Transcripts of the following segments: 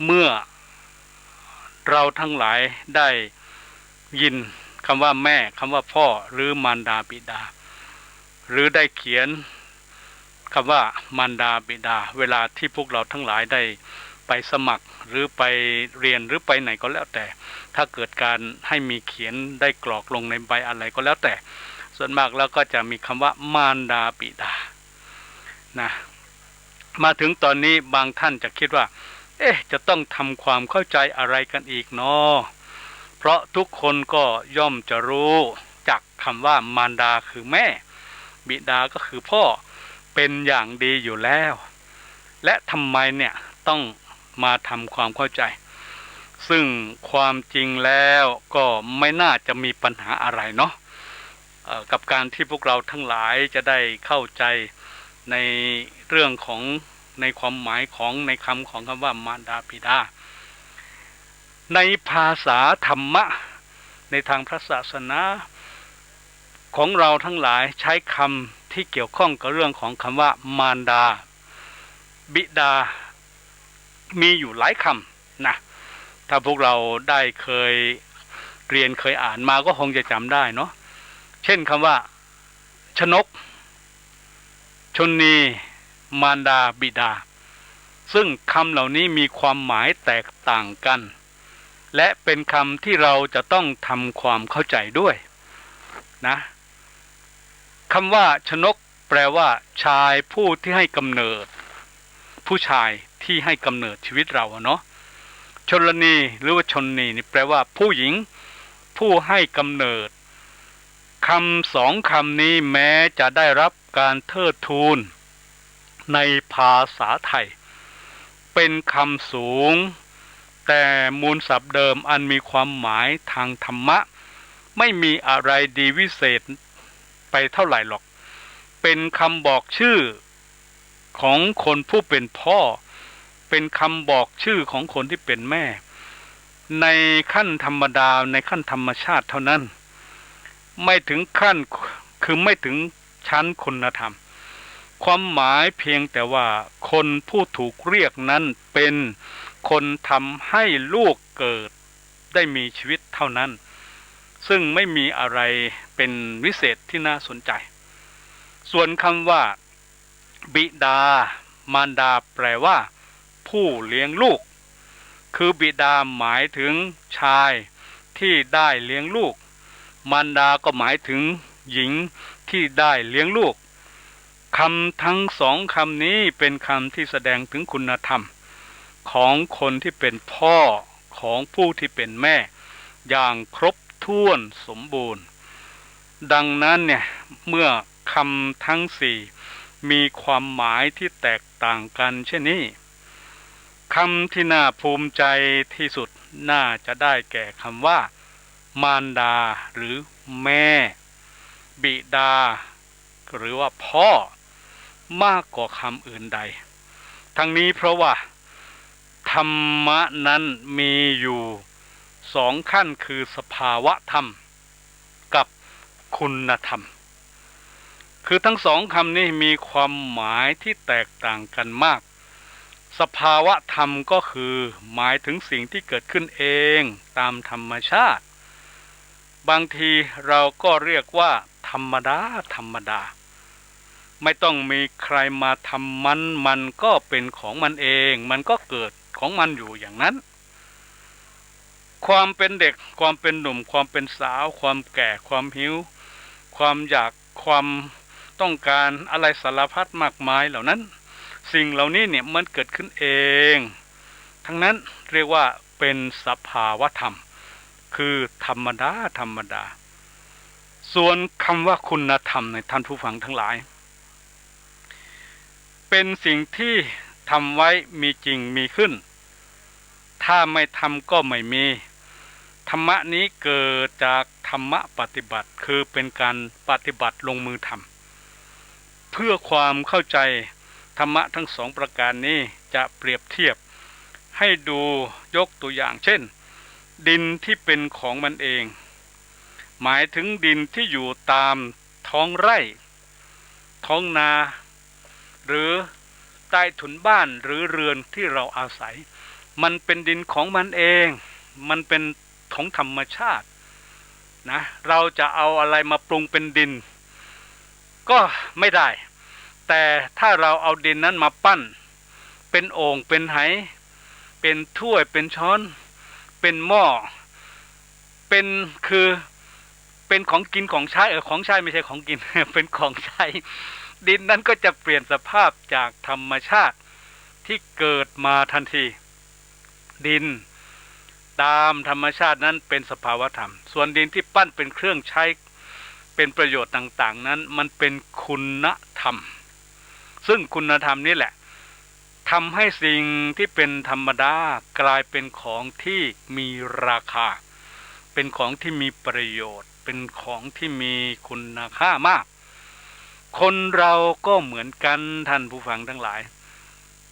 เมื่อเราทั้งหลายได้ยินคำว่าแม่คำว่าพ่อหรือมารดาบิดาหรือได้เขียนคำว่ามารดาบิดาเวลาที่พวกเราทั้งหลายได้ไปสมัครหรือไปเรียนหรือไปไหนก็แล้วแต่ถ้าเกิดการให้มีเขียนได้กรอกลงในใบอะไรก็แล้วแต่ส่วนมากแล้วก็จะมีคำว่ามารดาบิดานะมาถึงตอนนี้บางท่านจะคิดว่าจะต้องทำความเข้าใจอะไรกันอีกเนาะเพราะทุกคนก็ย่อมจะรู้จักคำว่ามารดาคือแม่บิดาก็คือพ่อเป็นอย่างดีอยู่แล้วและทำไมเนี่ยต้องมาทำความเข้าใจซึ่งความจริงแล้วก็ไม่น่าจะมีปัญหาอะไรเนาะกับการที่พวกเราทั้งหลายจะได้เข้าใจในเรื่องของในความหมายของในคำของคำว่ามารดาบิดาในภาษาธรรมะในทางพระศาสนาของเราทั้งหลายใช้คำที่เกี่ยวข้องกับเรื่องของคำว่ามารดาบิดามีอยู่หลายคำนะถ้าพวกเราได้เคยเรียนเคยอ่านมาก็คงจะจำได้เนาะเช่นคำว่าชนกชนีมารดาบิดาซึ่งคำเหล่านี้มีความหมายแตกต่างกันและเป็นคำที่เราจะต้องทำความเข้าใจด้วยนะคำว่าชนกแปลว่าชายผู้ที่ให้กำเนิดผู้ชายที่ให้กำเนิดชีวิตเราเนาะชลนีหรือว่าชนนีนี่แปลว่าผู้หญิงผู้ให้กำเนิดคำสองคำนี้แม้จะได้รับการเทิดทูนในภาษาไทยเป็นคำสูงแต่มูลศัพท์เดิมอันมีความหมายทางธรรมะไม่มีอะไรดีวิเศษไปเท่าไหร่หรอกเป็นคำบอกชื่อของคนผู้เป็นพ่อเป็นคำบอกชื่อของคนที่เป็นแม่ในขั้นธรรมดาในขั้นธรรมชาติเท่านั้นไม่ถึงขั้นคือไม่ถึงชั้นคุณธรรมความหมายเพียงแต่ว่าคนผู้ถูกเรียกนั้นเป็นคนทำให้ลูกเกิดได้มีชีวิตเท่านั้นซึ่งไม่มีอะไรเป็นวิเศษที่น่าสนใจส่วนคำว่าบิดามารดาแปลว่าผู้เลี้ยงลูกคือบิดาหมายถึงชายที่ได้เลี้ยงลูกมารดาก็หมายถึงหญิงที่ได้เลี้ยงลูกคำทั้งสองคำนี้เป็นคำที่แสดงถึงคุณธรรมของคนที่เป็นพ่อของผู้ที่เป็นแม่อย่างครบถ้วนสมบูรณ์ดังนั้นเนี่ยเมื่อคำทั้งสี่มีความหมายที่แตกต่างกันเช่นนี้คำที่น่าภูมิใจที่สุดน่าจะได้แก่คำว่ามารดาหรือแม่บิดาหรือว่าพ่อมากกว่าคำอื่นใดทั้งนี้เพราะว่าธรรมะนั้นมีอยู่สองขั้นคือสภาวะธรรมกับคุณธรรมคือทั้งสองคำนี้มีความหมายที่แตกต่างกันมากสภาวะธรรมก็คือหมายถึงสิ่งที่เกิดขึ้นเองตามธรรมชาติบางทีเราก็เรียกว่าธรรมดาธรรมดาไม่ต้องมีใครมาทำมันก็เป็นของมันเองมันก็เกิดของมันอยู่อย่างนั้นความเป็นเด็กความเป็นหนุ่มความเป็นสาวความแก่ความหิวความอยากความต้องการอะไรสารพัดมากมายเหล่านั้นสิ่งเหล่านี้เนี่ยมันเกิดขึ้นเองทั้งนั้นเรียกว่าเป็นสภาวธรรมคือธรรมดาธรรมดาส่วนคำว่าคุณธรรมในท่านผู้ฟังทั้งหลายเป็นสิ่งที่ทำไว้มีจริงมีขึ้นถ้าไม่ทำก็ไม่มีธรรมะนี้เกิดจากธรรมะปฏิบัติคือเป็นการปฏิบัติลงมือทำเพื่อความเข้าใจธรรมะทั้งสองประการนี้จะเปรียบเทียบให้ดูยกตัวอย่างเช่นดินที่เป็นของมันเองหมายถึงดินที่อยู่ตามท้องไร่ท้องนาหรือใต้ถุนบ้านหรือเรือนที่เราอาศัย มันเป็นดินของมันเอง มันเป็นของธรรมชาตินะเราจะเอาอะไรมาปรุงเป็นดินก็ไม่ได้แต่ถ้าเราเอาดินนั้นมาปั้นเป็นโอ่งเป็นไหเป็นถ้วยเป็นช้อนเป็นหม้อเป็นคือเป็นของกินของใช้ของใช้ไม่ใช่ของกิน เป็นของใช้ดินนั้นก็จะเปลี่ยนสภาพจากธรรมชาติที่เกิดมาทันทีดินตามธรรมชาตินั้นเป็นสภาวธรรมส่วนดินที่ปั้นเป็นเครื่องใช้เป็นประโยชน์ต่างๆนั้นมันเป็นคุณธรรมซึ่งคุณธรรมนี่แหละทำให้สิ่งที่เป็นธรรมดากลายเป็นของที่มีราคาเป็นของที่มีประโยชน์เป็นของที่มีคุณค่ามากคนเราก็เหมือนกันท่านผู้ฟังทั้งหลาย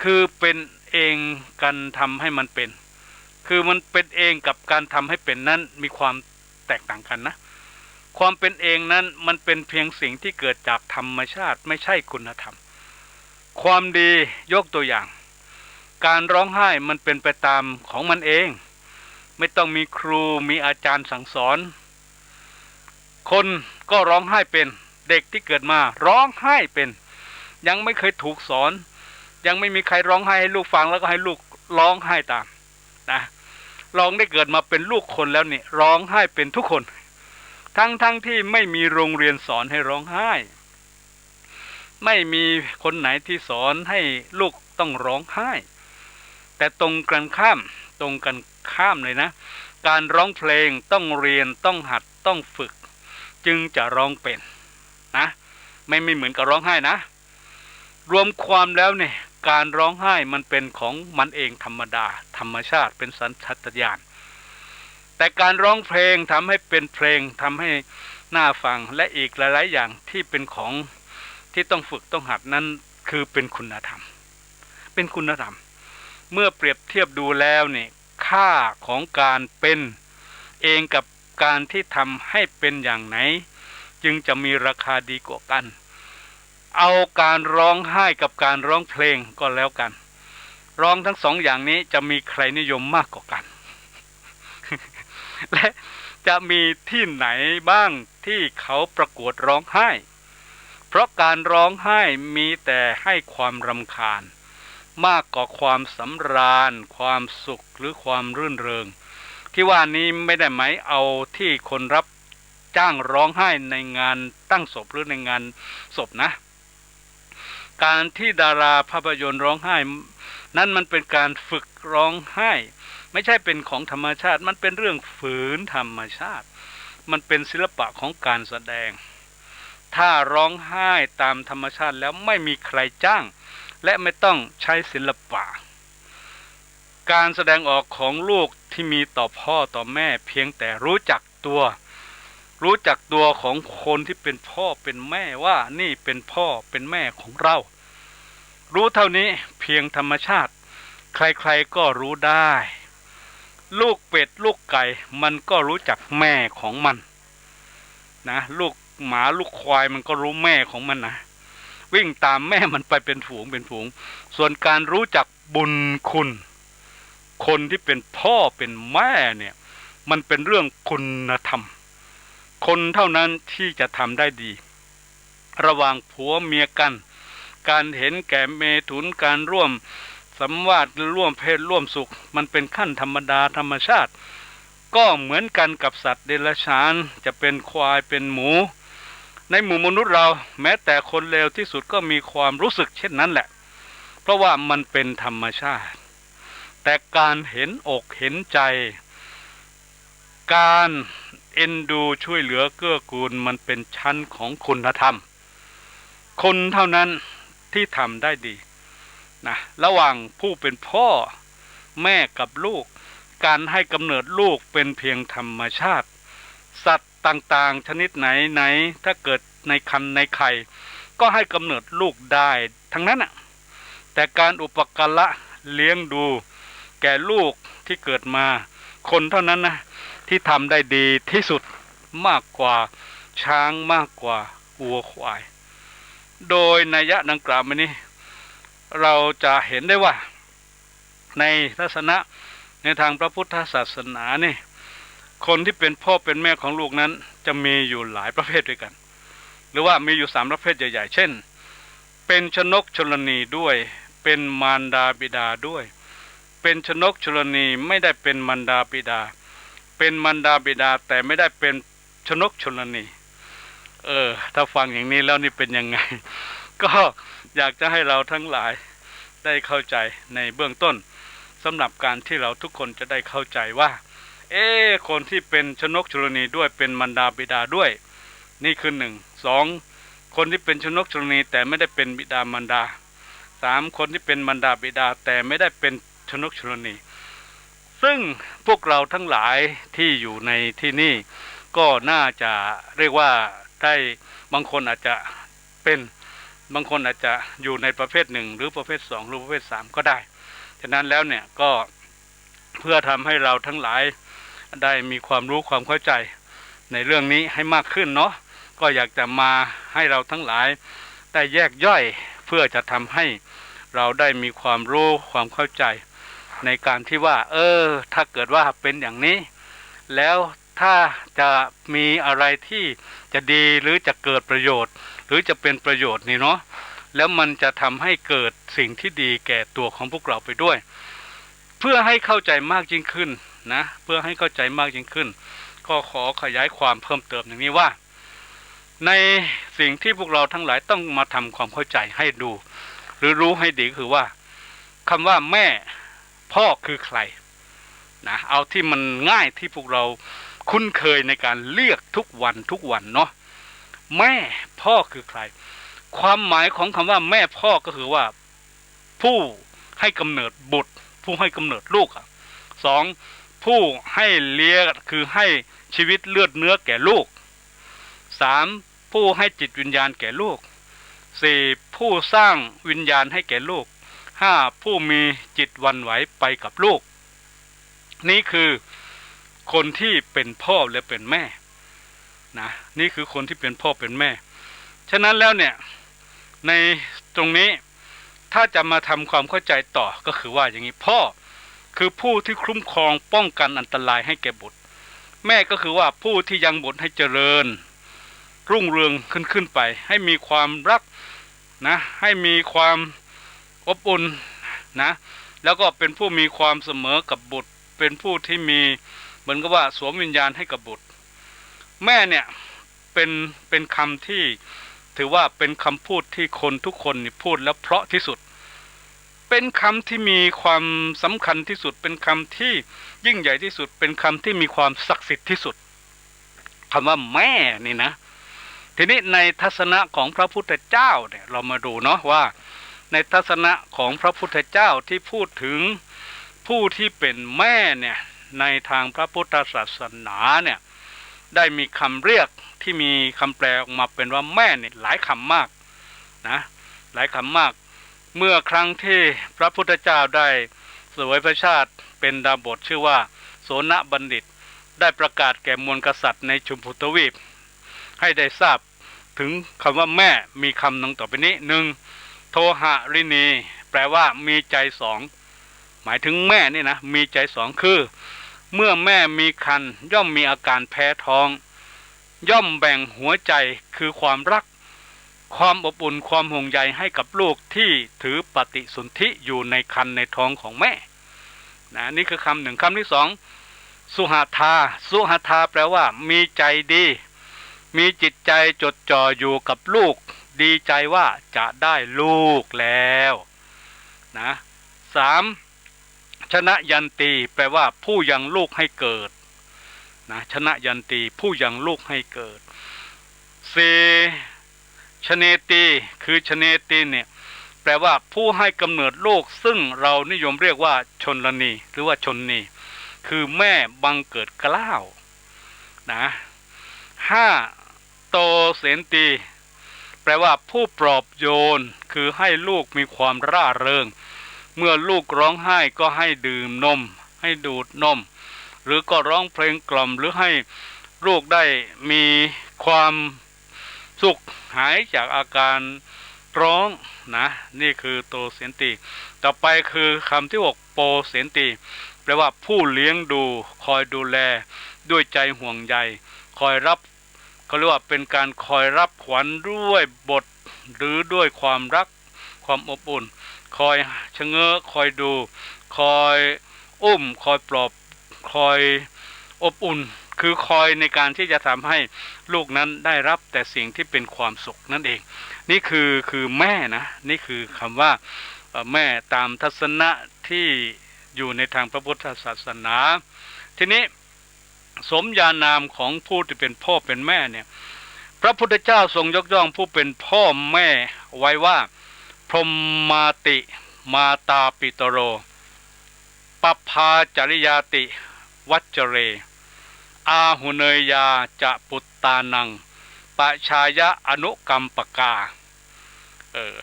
คือเป็นเองกันทำให้มันเป็นคือมันเป็นเองกับการทำให้เป็นนั้นมีความแตกต่างกันนะความเป็นเองนั้นมันเป็นเพียงสิ่งที่เกิดจากธรรมชาติไม่ใช่คุณธรรมความดียกตัวอย่างการร้องไห้มันเป็นไปตามของมันเองไม่ต้องมีครูมีอาจารย์สั่งสอนคนก็ร้องไห้เป็นเด็กที่เกิดมาร้องไห้เป็นยังไม่เคยถูกสอนยังไม่มีใครร้องไห้ให้ลูกฟังแล้วก็ให้ลูกร้องไห้ตามนะลองได้เกิดมาเป็นลูกคนแล้วนี่ร้องไห้เป็นทุกคนทั้งที่ไม่มีโรงเรียนสอนให้ร้องไห้ไม่มีคนไหนที่สอนให้ลูกต้องร้องไห้แต่ตรงกันข้ามเลยนะการร้องเพลงต้องเรียนต้องหัดต้องฝึกจึงจะร้องเป็นนะไม่เหมือนกับร้องไห้นะรวมความแล้วเนี่ยการร้องไห้มันเป็นของมันเองธรรมดาธรรมชาติเป็นสัญชาตญาณแต่การร้องเพลงทำให้เป็นเพลงทำให้น่าฟังและอีกหลายๆอย่างที่เป็นของที่ต้องฝึกต้องหัดนั้นคือเป็นคุณธรรมเป็นคุณธรรมเมื่อเปรียบเทียบดูแล้วเนี่ยค่าของการเป็นเองกับการที่ทำให้เป็นอย่างไหนจึงจะมีราคาดีกว่ากันเอาการร้องไห้กับการร้องเพลงก็แล้วกันร้องทั้งสองอย่างนี้จะมีใครนิยมมากกว่ากัน และจะมีที่ไหนบ้างที่เขาประกวดร้องไห้เพราะการร้องไห้มีแต่ให้ความรำคาญมากกว่าความสำราญความสุขหรือความรื่นเริงที่ว่านี้ไม่ได้หมายเอาที่คนรับจ้างร้องไห้ในงานตั้งศพหรือในงานศพนะการที่ดาราภาพยนตร์ร้องไห้นั้นมันเป็นการฝึกร้องไห้ไม่ใช่เป็นของธรรมชาติมันเป็นเรื่องฝืนธรรมชาติมันเป็นศิลปะของการแสดงถ้าร้องไห้ตามธรรมชาติแล้วไม่มีใครจ้างและไม่ต้องใช้ศิลปะการแสดงออกของลูกที่มีต่อพ่อต่อแม่เพียงแต่รู้จักตัวของคนที่เป็นพ่อเป็นแม่ว่านี่เป็นพ่อเป็นแม่ของเรารู้เท่านี้เพียงธรรมชาติใครๆก็รู้ได้ลูกเป็ดลูกไก่มันก็รู้จักแม่ของมันนะลูกหมาลูกควายมันก็รู้แม่ของมันนะวิ่งตามแม่มันไปเป็นฝูงส่วนการรู้จักบุญคุณคนที่เป็นพ่อเป็นแม่เนี่ยมันเป็นเรื่องคุณธรรมคนเท่านั้นที่จะทำได้ดีระหว่างผัวเมียกันการเห็นแก่เมถุนการร่วมสัมวาสร่วมเพศร่วมสุขมันเป็นขั้นธรรมดาธรรมชาติก็เหมือนกันกับสัตว์เดรัจฉานจะเป็นควายเป็นหมูในหมู่มนุษย์เราแม้แต่คนเลวที่สุดก็มีความรู้สึกเช่นนั้นแหละเพราะว่ามันเป็นธรรมชาติแต่การเห็นอกเห็นใจการเอ็นดูช่วยเหลือเกื้อกูลมันเป็นชั้นของคุณธรรมคนเท่านั้นที่ทำได้ดีนะระหว่างผู้เป็นพ่อแม่กับลูกการให้กำเนิดลูกเป็นเพียงธรรมชาติสัตว์ต่างๆชนิดไหนถ้าเกิดในครรภ์ในไข่ก็ให้กำเนิดลูกได้ทั้งนั้นน่ะแต่การอุปการะเลี้ยงดูแก่ลูกที่เกิดมาคนเท่านั้นนะที่ทำได้ดีที่สุดมากกว่าช้างมากกว่าวัวควายโดยนัยยะดังกล่าวมานี้เราจะเห็นได้ว่า ในทัศนะในทางพระพุทธศาสนานี่คนที่เป็นพ่อเป็นแม่ของลูกนั้นจะมีอยู่หลายประเภทด้วยกันหรือว่ามีอยู่3ประเภทใหญ่ๆเช่นเป็นชนกชลนีด้วยเป็นมารดาบิดาด้วยเป็นชนกชลนีไม่ได้เป็นมารดาบิดาเป็นมารดาบิดาแต่ไม่ได้เป็นชนกชลนีถ้าฟังอย่างนี้แล้วนี่เป็นยังไงก็อยากจะให้เราทั้งหลายได้เข้าใจในเบื้องต้นสำหรับการที่เราทุกคนจะได้เข้าใจว่าคนที่เป็นชนกชลนีด้วยเป็นมารดาบิดาด้วยนี่คือ1 2คนที่เป็นชนกชลนีแต่ไม่ได้เป็นบิดามารดา3คนที่เป็นมารดาบิดาแต่ไม่ได้เป็นชนกชลนีซึ่งพวกเราทั้งหลายที่อยู่ในที่นี่ก็น่าจะเรียกว่าได้บางคนอาจจะเป็นบางคนอาจจะอยู่ในประเภท1หรือประเภท2หรือประเภท3ก็ได้ฉะนั้นแล้วเนี่ยก็เพื่อทำให้เราทั้งหลายได้มีความรู้ความเข้าใจในเรื่องนี้ให้มากขึ้นเนาะก็อยากจะมาให้เราทั้งหลายได้แยกย่อยเพื่อจะทำให้เราได้มีความรู้ความเข้าใจในการที่ว่าถ้าเกิดว่าเป็นอย่างนี้แล้วถ้าจะมีอะไรที่จะดีหรือจะเกิดประโยชน์หรือจะเป็นประโยชน์นี่เนาะแล้วมันจะทำให้เกิดสิ่งที่ดีแก่ตัวของพวกเราไปด้วยเพื่อให้เข้าใจมากยิ่งขึ้นนะเพื่อให้เข้าใจมากยิ่งขึ้นก็ขอขยายความเพิ่มเติมอย่างนี้ว่าในสิ่งที่พวกเราทั้งหลายต้องมาทำความเข้าใจให้ดูหรือรู้ให้ดีคือว่าคำว่าแม่พ่อคือใครนะเอาที่มันง่ายที่พวกเราคุ้นเคยในการเรียกทุกวันเนาะแม่พ่อคือใครความหมายของคำว่าแม่พ่อก็คือว่าผู้ให้กำเนิดบุตรผู้ให้กำเนิดลูก2ผู้ให้เลี้ยงคือให้ชีวิตเลือดเนื้อแก่ลูก3ผู้ให้จิตวิญญาณแก่ลูก4ผู้สร้างวิญญาณให้แก่ลูก5ผู้มีจิตหวั่นไหวไปกับลูกนี่คือคนที่เป็นพ่อและเป็นแม่นะนี่คือคนที่เป็นพ่อเป็นแม่ฉะนั้นแล้วเนี่ยในตรงนี้ถ้าจะมาทำความเข้าใจต่อก็คือว่าอย่างนี้พ่อคือผู้ที่คุ้มครองป้องกันอันตรายให้แก่บุตรแม่ก็คือว่าผู้ที่ยังบุตรให้เจริญรุ่งเรืองขึ้นไปให้มีความรักนะให้มีความอบอุ่นนะแล้วก็เป็นผู้มีความเสมอกับบุตรเป็นผู้ที่มีเหมือนกับว่าสวมวิญญาณให้กับบุตรแม่เนี่ยเป็นคำที่ถือว่าเป็นคำพูดที่คนทุกคนนี่พูดแล้วเพราะที่สุดเป็นคำที่มีความสำคัญที่สุดเป็นคำที่ยิ่งใหญ่ที่สุดเป็นคำที่มีความศักดิ์สิทธิ์ที่สุดคำว่าแม่นี่นะทีนี้ในทัศนะของพระพุทธเจ้าเนี่ยเรามาดูเนาะว่าในทัศนะของพระพุทธเจ้าที่พูดถึงผู้ที่เป็นแม่เนี่ยในทางพระพุทธศาสนาเนี่ยได้มีคำเรียกที่มีคำแปลออกมาเป็นว่าแม่เนี่ยหลายคำมากนะหลายคำมากเมื่อครั้งที่พระพุทธเจ้าได้เสวยพระชาติเป็นดาบทชื่อว่าโสนบัณฑิตได้ประกาศแก่มวลกษัตริย์ในชมพูทวีปให้ได้ทราบถึงคำว่าแม่มีคำหนึ่งต่อไปนี้1โทหะรินีแปลว่ามีใจ2หมายถึงแม่นี่นะมีใจ2คือเมื่อแม่มีครรภ์ย่อมมีอาการแพ้ท้องย่อมแบ่งหัวใจคือความรักความอบอุ่นความห่วงใยให้กับลูกที่ถือปฏิสนธิอยู่ในครรภ์ในท้องของแม่นะนี่คือคำหนึ่งคำที่2สุหทาสุหทาแปลว่ามีใจดีมีจิตใจจดจ่ออยู่กับลูกดีใจว่าจะได้ลูกแล้วนะ3ชนะยันตีแปลว่าผู้ยังลูกให้เกิดนะชนะยันตีผู้ยังลูกให้เกิด4ชเนตีคือชเนตีเนี่ยแปลว่าผู้ให้กำเนิดลูกซึ่งเรานิยมเรียกว่าชนลนีหรือว่าชนนีคือแม่บังเกิดเกล้านะ5โตเสนตีแปลว่าผู้ปลอบโยนคือให้ลูกมีความร่าเริงเมื่อลูกร้องไห้ก็ให้ดื่มนมให้ดูดนมหรือก็ร้องเพลงกล่อมหรือให้ลูกได้มีความสุขหายจากอาการ ร้องนะนี่คือโตเสียนตีต่อไปคือคำที่6โปเสียนตีแปลว่าผู้เลี้ยงดูคอยดูแลด้วยใจห่วงใยคอยรับเขาเรียกว่าเป็นการคอยรับขวัญด้วยบทหรือด้วยความรักความอบอุ่นคอยชะเง้อคอยดูคอยอุ้มคอยปลอบคอยอบอุ่นคือคอยในการที่จะทำให้ลูกนั้นได้รับแต่สิ่งที่เป็นความสุขนั่นเองนี่คือแม่นะนี่คือคำว่าแม่ตามทัศนะที่อยู่ในทางพระพุทธศาสนาทีนี้สมญานามของผู้ที่เป็นพ่อเป็นแม่เนี่ยพระพุทธเจ้าทรงยกย่องผู้เป็นพ่อแม่ไว้ว่าพรหมาติมาตาปิตโรปภาจริยาติวัจเจเรอาหุเนยยาจะปุตตานังปชายะอนุกรรมปกา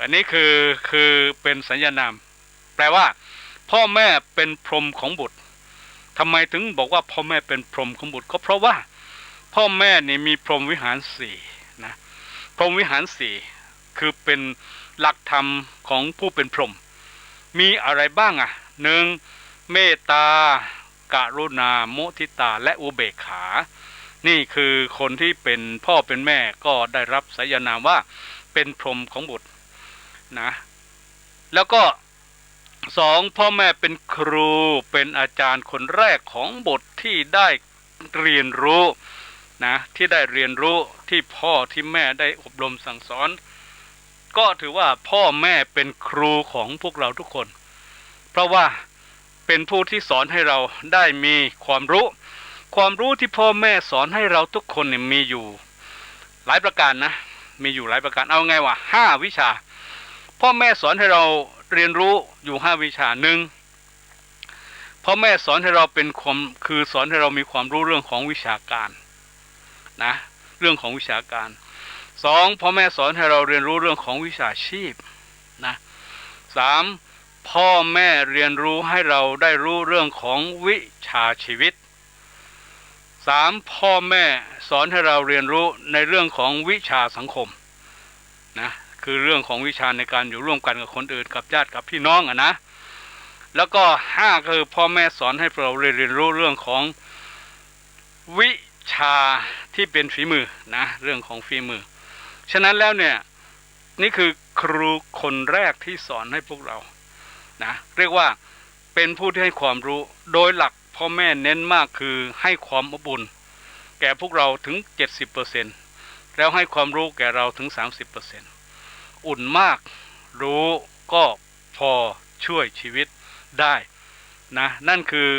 อันนี้คือเป็นสัญญานามแปลว่าพ่อแม่เป็นพรหมของบุตรทำไมถึงบอกว่าพ่อแม่เป็นพรหมของบุตรก็เพราะว่าพ่อแม่นี่มีพรหมวิหารสี่นะพรหมวิหารสี่คือเป็นหลักธรรมของผู้เป็นพรหมมีอะไรบ้างอ่ะหนึ่งเมตตากรุณามุทิตาและอุเบกขานี่คือคนที่เป็นพ่อเป็นแม่ก็ได้รับสายนามว่าเป็นพรหมของบุตรนะแล้วก็สองพ่อแม่เป็นครูเป็นอาจารย์คนแรกของบุตรที่ได้เรียนรู้นะที่ได้เรียนรู้ที่พ่อที่แม่ได้อบรมสั่งสอนก็ถือว่าพ่อแม่เป็นครูของพวกเราทุกคนเพราะว่าเป็นผู้ที่สอนให้เราได้มีความรู้ที่พ่อแม่สอนให้เราทุกคนเนี่ยมีอยู่หลายประการนะมีอยู่หลายประการเอาไงวะ5 วิชาพ่อแม่สอนให้เราเรียนรู้อยู่5 วิชาหนึ่งพ่อแม่สอนให้เราเป็นความคือสอนให้เรามีความรู้เรื่องของวิชาการนะเรื่องของวิชาการสองพ่อแม่สอนให้เราเรียนรู้เรื่องของวิชาชีพนะสามพ่อแม่เรียนรู้ให้เราได้รู้เรื่องของวิชาชีวิตสามพ่อแม่สอนให้เราเรียนรู้ในเรื่องของวิชาสังคมนะคือเรื่องของวิชาในการอยู่ร่วมกันกับคนอื่นกับญาติกับพี่น้องนะแล้วก็5คือพ่อแม่สอนให้เราเรียนรู้เรื่องของวิชาที่เป็นฝีมือนะเรื่องของฝีมือฉะนั้นแล้วเนี่ยนี่คือครูคนแรกที่สอนให้พวกเรานะเรียกว่าเป็นผู้ที่ให้ความรู้โดยหลักพ่อแม่เน้นมากคือให้ความอบอุ่นแก่พวกเราถึง 70% แล้วให้ความรู้แก่เราถึง 30%อุ่นมากรู้ก็พอช่วยชีวิตได้นะนั่นคือ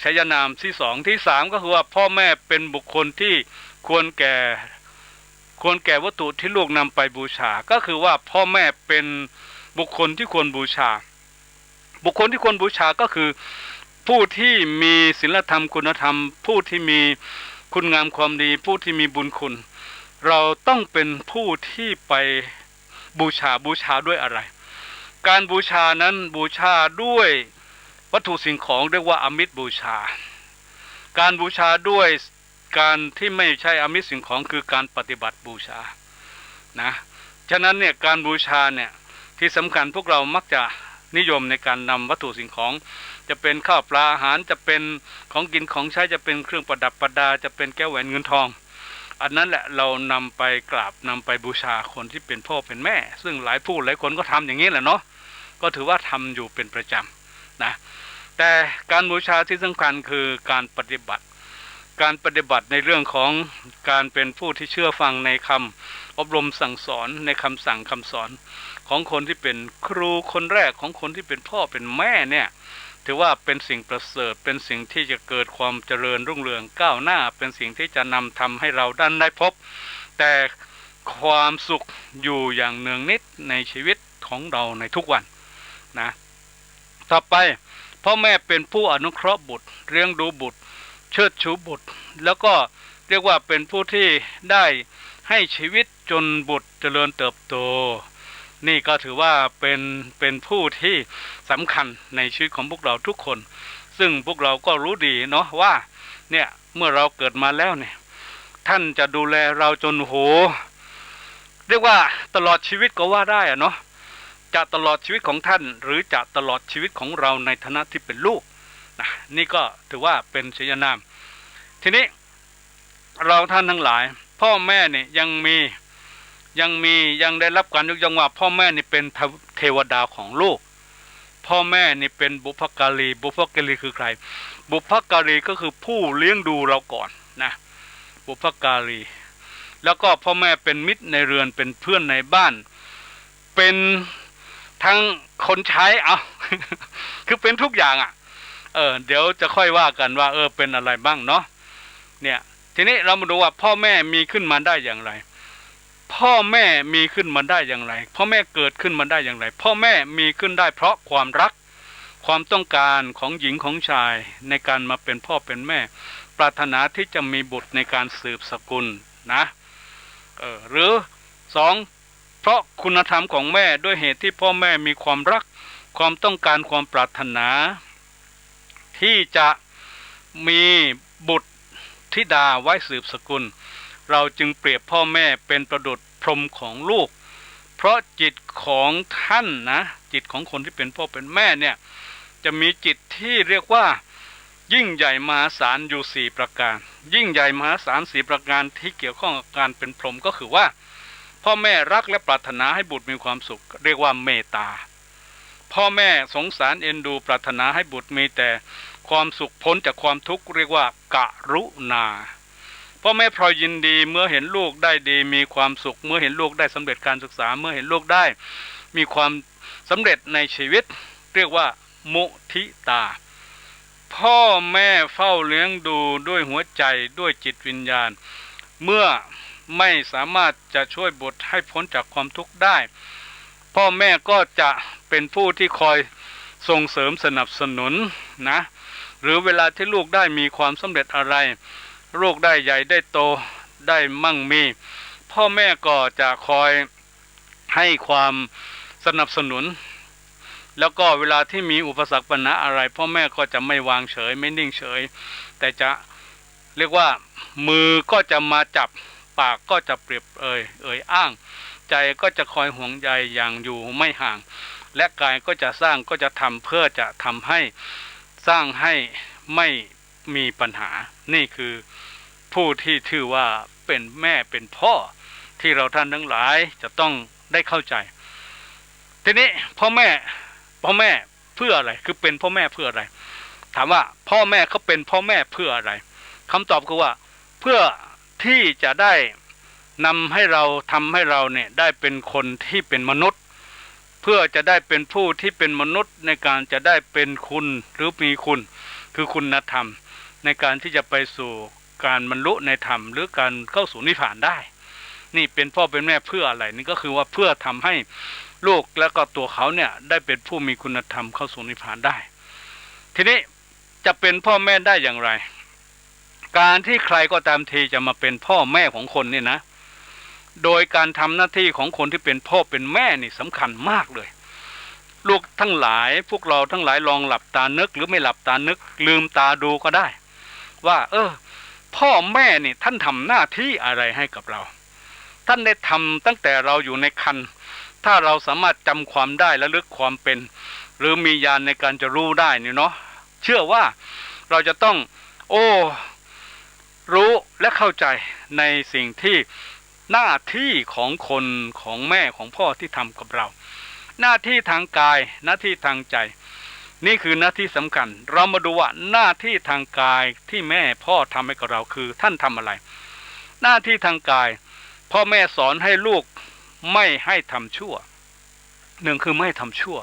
ฉายานามที่2ที่3ก็คือว่าพ่อแม่เป็นบุคคลที่ควรแก่วัตถุที่ลูกนำไปบูชาก็คือว่าพ่อแม่เป็นบุคคลที่ควรบูชาบุคคลที่ควรบูชาก็คือผู้ที่มีศีลธรรมคุณธรรมผู้ที่มีคุณงามความดีผู้ที่มีบุญคุณเราต้องเป็นผู้ที่ไปบูชาด้วยอะไรการบูชานั้นบูชาด้วยวัตถุสิ่งของเรียกว่าอมิตรบูชาการบูชาด้วยการที่ไม่ใช่อมิตรสิ่งของคือการปฏิบัติบูชานะฉะนั้นเนี่ยการบูชาเนี่ยที่สำคัญพวกเรามักจะนิยมในการนำวัตถุสิ่งของจะเป็นข้าวปลาอาหารจะเป็นของกินของใช้จะเป็นเครื่องประดับประดาจะเป็นแก้วแหวนเงินทองอันนั้นแหละเรานำไปกราบนำไปบูชาคนที่เป็นพ่อเป็นแม่ซึ่งหลายคนก็ทำอย่างนี้แหละเนาะก็ถือว่าทำอยู่เป็นประจำนะแต่การบูชาที่สำคัญคือการปฏิบัติในเรื่องของการเป็นผู้ที่เชื่อฟังในคำอบรมสั่งสอนในคำสั่งคำสอนของคนที่เป็นครูคนแรกของคนที่เป็นพ่อเป็นแม่เนี่ยถือว่าเป็นสิ่งประเสริฐเป็นสิ่งที่จะเกิดความเจริญรุ่งเรืองก้าวหน้าเป็นสิ่งที่จะนำทำให้เราได้พบแต่ความสุขอยู่อย่างเนืองนิดในชีวิตของเราในทุกวันนะต่อไปพ่อแม่เป็นผู้อนุเคราะห์บุตรเลี้ยงดูบุตรเชิดชูบุตรแล้วก็เรียกว่าเป็นผู้ที่ได้ให้ชีวิตจนบุตรเจริญเติบโตนี่ก็ถือว่าเป็นผู้ที่สำคัญในชีวิตของพวกเราทุกคนซึ่งพวกเราก็รู้ดีเนาะว่าเนี่ยเมื่อเราเกิดมาแล้วเนี่ยท่านจะดูแลเราจนโห เรียกว่าตลอดชีวิตก็ว่าได้อะเนาะจะตลอดชีวิตของท่านหรือจะตลอดชีวิตของเราในฐานะที่เป็นลูกนะนี่ก็ถือว่าเป็นชยนามทีนี้เราท่านทั้งหลายพ่อแม่เนี่ยยังได้รับการยกย่องว่าพ่อแม่นี่เป็นเทวดาของลูกพ่อแม่นี่เป็นบุพการีคือใครบุพการีก็คือผู้เลี้ยงดูเราก่อนนะบุพการีแล้วก็พ่อแม่เป็นมิตรในเรือนเป็นเพื่อนในบ้านเป็นทั้งคนใช้เอา คือเป็นทุกอย่างอ่ะเดี๋ยวจะค่อยว่ากันว่าเป็นอะไรบ้างเนาะเนี่ยทีนี้เรามาดูว่าพ่อแม่มีขึ้นมาได้อย่างไรพ่อแม่มีขึ้นมาได้อย่างไรพ่อแม่เกิดขึ้นมาได้อย่างไรพ่อแม่มีขึ้นได้เพราะความรักความต้องการของหญิงของชายในการมาเป็นพ่อเป็นแม่ปรารถนาที่จะมีบุตรในการสืบสกุลนะหรือสองเพราะคุณธรรมของแม่ด้วยเหตุที่พ่อแม่มีความรักความต้องการความปรารถนาที่จะมีบุตรธิดาไว้สืบสกุลเราจึงเปรียบพ่อแม่เป็นประดุจพรหมของลูกเพราะจิตของท่านนะจิตของคนที่เป็นพ่อเป็นแม่เนี่ยจะมีจิตที่เรียกว่ายิ่งใหญ่มหาศาลอยู่4ประการยิ่งใหญ่มหาศาล4ประการที่เกี่ยวข้องกับการเป็นพรหมก็คือว่าพ่อแม่รักและปรารถนาให้บุตรมีความสุขเรียกว่าเมตตาพ่อแม่สงสารเอ็นดูปรารถนาให้บุตรมีแต่ความสุขพ้นจากความทุกข์เรียกว่ากรุณาพ่อแม่พลอยยินดีเมื่อเห็นลูกได้ดีมีความสุขเมื่อเห็นลูกได้สำเร็จการศึกษาเมื่อเห็นลูกได้มีความสำเร็จในชีวิตเรียกว่ามุทิตาพ่อแม่เฝ้าเลี้ยงดูด้วยหัวใจด้วยจิตวิญญาณเมื่อไม่สามารถจะช่วยบุตรให้พ้นจากความทุกข์ได้พ่อแม่ก็จะเป็นผู้ที่คอยส่งเสริมสนับสนุนนะหรือเวลาที่ลูกได้มีความสำเร็จอะไรลูกได้ใหญ่ได้โตได้มั่งมีพ่อแม่ก็จะคอยให้ความสนับสนุนแล้วก็เวลาที่มีอุปสรรคปัญหาอะไรพ่อแม่ก็จะไม่วางเฉยไม่นิ่งเฉยแต่จะเรียกว่ามือก็จะมาจับปากก็จะเปรียบเอ่ยอ้างใจก็จะคอยห่วงใยอย่างอยู่ไม่ห่างและกายก็จะสร้างก็จะทำเพื่อจะทำให้สร้างให้ไม่มีปัญหานี่คือผู้ที่ถือว่าเป็นแม่เป็นพ่อที่เราท่านทั้งหลายจะต้องได้เข้าใจทีนี้พ่อแม่เพื่ออะไรคือเป็นพ่อแม่เพื่ออะไรถามว่าพ่อแม่เขาเป็นพ่อแม่เพื่ออะไรคำตอบคือว่าเพื่อที่จะได้นำให้เราทำให้เราเนี่ยได้เป็นคนที่เป็นมนุษย์เพื่อจะได้เป็นผู้ที่เป็นมนุษย์ในการจะได้เป็นคุณหรือมีคุณคือคุณธรรมในการที่จะไปสู่การบรรลุในธรรมหรือการเข้าสู่นิพพานได้นี่เป็นพ่อเป็นแม่เพื่ออะไรนี่ก็คือว่าเพื่อทำให้ลูกแล้วก็ตัวเขาเนี่ยได้เป็นผู้มีคุณธรรมเข้าสู่นิพพานได้ทีนี้จะเป็นพ่อแม่ได้อย่างไรการที่ใครก็ตามทีจะมาเป็นพ่อแม่ของคนเนี่ยนะโดยการทำหน้าที่ของคนที่เป็นพ่อเป็นแม่นี่สำคัญมากเลยลูกทั้งหลายพวกเราทั้งหลายลองหลับตานึกหรือไม่หลับตานึกลืมตาดูก็ได้ว่าพ่อแม่นี่ท่านทำหน้าที่อะไรให้กับเราท่านได้ทำตั้งแต่เราอยู่ในครรภ์ถ้าเราสามารถจำความได้และลึกความเป็นหรือมีญาณในการจะรู้ได้นี่เนาะเชื่อว่าเราจะต้องรู้และเข้าใจในสิ่งที่หน้าที่ของคนของแม่ของพ่อที่ทำกับเราหน้าที่ทางกายหน้าที่ทางใจนี่คือหน้าที่สำคัญเรามาดูว่าหน้าที่ทางกายที่แม่พ่อทำให้กับเราคือท่านทำอะไรหน้าที่ทางกายพ่อแม่สอนให้ลูกไม่ให้ทำชั่วหนึ่งคือไม่ให้ทำชั่ว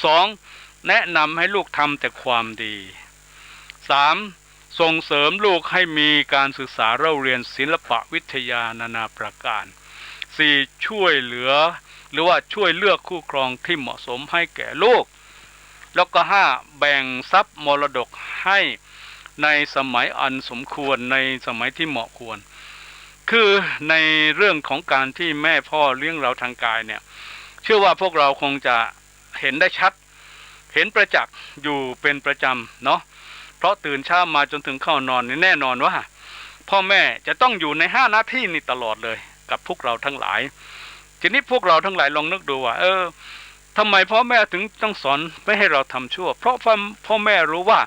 สองแนะนำให้ลูกทำแต่ความดีสามส่งเสริมลูกให้มีการศึกษาเล่าเรียนศิลปวิทยานานาประการสี่ช่วยเหลือหรือว่าช่วยเลือกคู่ครองที่เหมาะสมให้แก่ลูกแล้วก็ห้าแบ่งทรัพย์มรดกให้ในสมัยอันสมควรในสมัยที่เหมาะควรคือในเรื่องของการที่แม่พ่อเลี้ยงเราทางกายเนี่ยเชื่อว่าพวกเราคงจะเห็นได้ชัดเห็นประจักษ์อยู่เป็นประจำเนาะเพราะตื่นเช้ามาจนถึงเข้านอนนี่แน่นอนว่าพ่อแม่จะต้องอยู่ใน5 หน้าที่นี่ตลอดเลย กับพวกเราทั้งหลายทีนี้พวกเราทั้งหลายลองนึกดูว่าทำไมพ่อแม่ถึงต้องสอนไม่ให้เราทำชั่วเพราะพ่อแม่รู้ว่า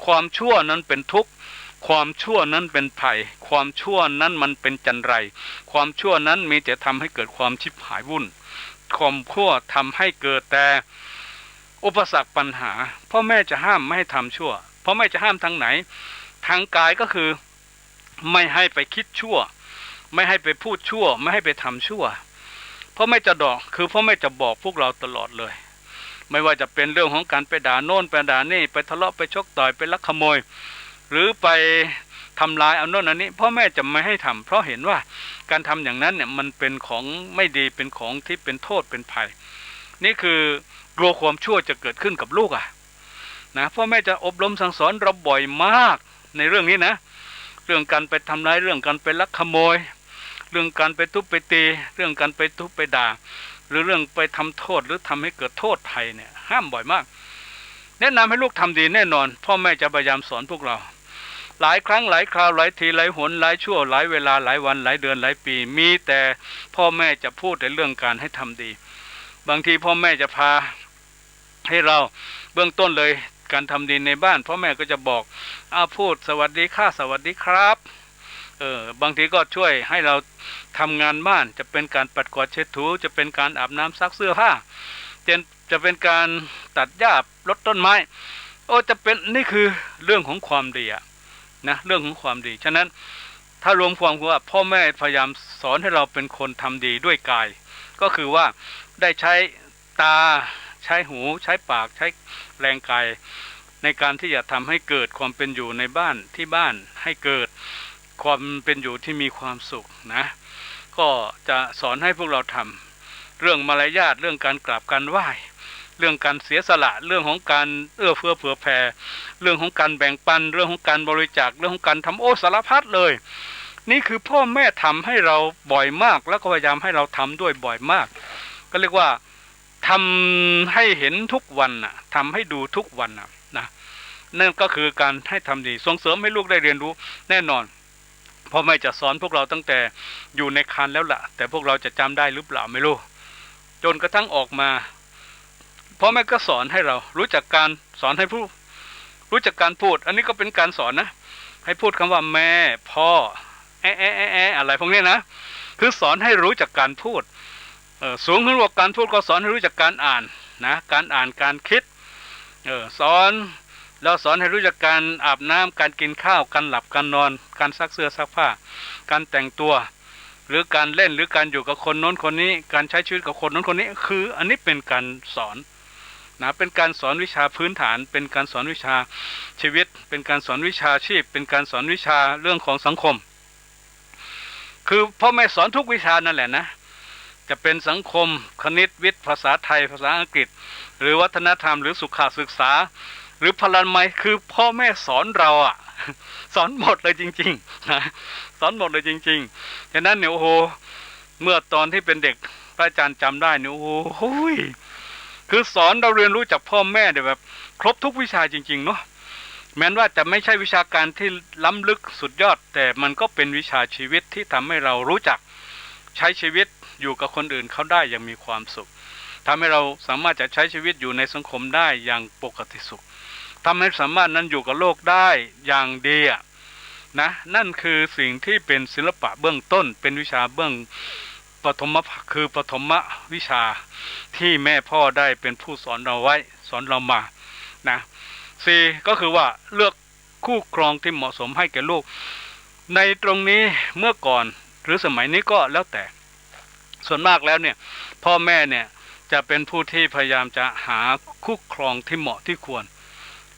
ความชั่วนั้นเป็นทุกข์ความชั่วนั้นเป็นภัยความชั่วนั้นมันเป็นจันไรความชั่วนั้นมีแต่ทำให้เกิดความชิบหายวุ่นความชั่วทำให้เกิดแต่อุปสรรคปัญหาพ่อแม่จะห้ามไม่ให้ทำชั่วพ่อแม่จะห้ามทางไหนทางกายก็คือไม่ให้ไปคิดชั่วไม่ให้ไปพูดชั่วไม่ให้ไปทำชั่วพ่อแม่จะพ่อแม่จะบอกพวกเราตลอดเลยไม่ว่าจะเป็นเรื่องของการไปด่าโน่นไปด่านี่ไปทะเลาะไปชกต่อยไปลักขโมยหรือไปทำลายเอาโน่นอันนี้พ่อแม่จะไม่ให้ทำเพราะเห็นว่าการทำอย่างนั้นเนี่ยมันเป็นของไม่ดีเป็นของที่เป็นโทษเป็นภัยนี่คือกลัวความชั่วจะเกิดขึ้นกับลูกนะพ่อแม่จะอบรมสั่งสอนเราบ่อยมากในเรื่องนี้นะเรื่องการไปทำร้ายเรื่องการไปลักขโมยเรื่องการไปทุบไปตีเรื่องการไปทุบไปด่าหรือเรื่องไปทำโทษหรือทำให้เกิดโทษภัยเนี่ยห้ามบ่อยมากแนะนำให้ลูกทำดีแน่นอนพ่อแม่จะพยายามสอนพวกเราหลายครั้งหลายคราวหลายทีหลายหนหลายชั่วหลายเวลาหลายวันหลายเดือนหลายปีมีแต่พ่อแม่จะพูดในเรื่องการให้ทำดีบางทีพ่อแม่จะพาให้เราเบื้องต้นเลยการทำดีในบ้านพ่อแม่ก็จะบอกพูดสวัสดีค่ะสวัสดีครับบางทีก็ช่วยให้เราทำงานบ้านจะเป็นการปัดกวาดเช็ดถูจะเป็นการอาบน้ำซักเสื้อผ้าจะเป็นการตัดหญ้ารดต้นไม้จะเป็นนี่คือเรื่องของความดีนะเรื่องของความดีฉะนั้นถ้ารวมความว่าพ่อแม่พยายามสอนให้เราเป็นคนทำดีด้วยกายก็คือว่าได้ใช้ตาใช้หูใช้ปากใช้แรงกายในการที่จะทำให้เกิดความเป็นอยู่ในบ้านที่บ้านให้เกิดความเป็นอยู่ที่มีความสุขนะก็จะสอนให้พวกเราทำเรื่องมารยาทเรื่องการกราบการไหว้เรื่องการเสียสละเรื่องของการเอื้อเฟื้อเผื่อแผ่เรื่องของการแบ่งปันเรื่องของการบริจาคเรื่องของการทำสารพัดเลยนี่คือพ่อแม่ทำให้เราบ่อยมากแล้วก็พยายามให้เราทำด้วยบ่อยมากก็เรียกว่าทำให้เห็นทุกวันทำให้ดูทุกวันนะนั่นก็คือการให้ทำดีส่งเสริมให้ลูกได้เรียนรู้แน่นอนพ่อแม่จะสอนพวกเราตั้งแต่อยู่ในครรภ์แล้วล่ะแต่พวกเราจะจำได้หรือเปล่าไม่รู้จนกระทั่งออกมาพ่อแม่ก็สอนให้เรารู้จักการสอนให้ผู้รู้จักการพูดอันนี้ก็เป็นการสอนนะให้พูดคำว่าแม่พ่ออะไรพวกนี้นะคือสอนให้รู้จักการพูดสูงขึ้นกว่าการพูดก็สอนให้รู้จักการอ่านนะการอ่านการคิดสอนแล้วสอนให้รู้จักการอาบน้ำการกินข้าวการหลับการนอนการซักเสื้อซักผ้าการแต่งตัวหรือการเล่นหรือการอยู่กับคนโน้นคนนี้การใช้ชีวิตกับคนโน้นคนนี้คืออันนี้เป็นการสอนนะเป็นการสอนวิชาพื้นฐานเป็นการสอนวิชาชีวิตเป็นการสอนวิชาชีพเป็นการสอนวิชาเรื่องของสังคมคือพ่อแม่สอนทุกวิชานั่นแหละนะจะเป็นสังคมคณิตวิทย์ภาษาไทยภาษาอังกฤษหรือวัฒนธรรมหรือสุขศึกษาหรือพลามัยคือพ่อแม่สอนเราสอนหมดเลยจริงๆนะสอนหมดเลยจริงๆฉะนั้นเนี่ยโอ้โหเมื่อตอนที่เป็นเด็กพระอาจารย์จำได้เนี่ยโอ้โหคือสอนเราเรียนรู้จากพ่อแม่เนี่ยแบบครบทุกวิชาจริงๆเนาะแม้ว่าจะไม่ใช่วิชาการที่ล้ำลึกสุดยอดแต่มันก็เป็นวิชาชีวิตที่ทำให้เรารู้จักใช้ชีวิตอยู่กับคนอื่นเขาได้อย่างมีความสุขทำให้เราสามารถจะใช้ชีวิตอยู่ในสังคมได้อย่างปกติสุขทำให้สามารถนั้นอยู่กับโลกได้อย่างดีนะนั่นคือสิ่งที่เป็นศิลปะเบื้องต้นเป็นวิชาเบื้องปฐมคือปฐมวิชาที่แม่พ่อได้เป็นผู้สอนเราไว้สอนเรามานะ4ก็คือว่าเลือกคู่ครองที่เหมาะสมให้แก่ลูกในตรงนี้เมื่อก่อนหรือสมัยนี้ก็แล้วแต่ส่วนมากแล้วเนี่ยพ่อแม่เนี่ยจะเป็นผู้ที่พยายามจะหาคู่ครองที่เหมาะที่ควร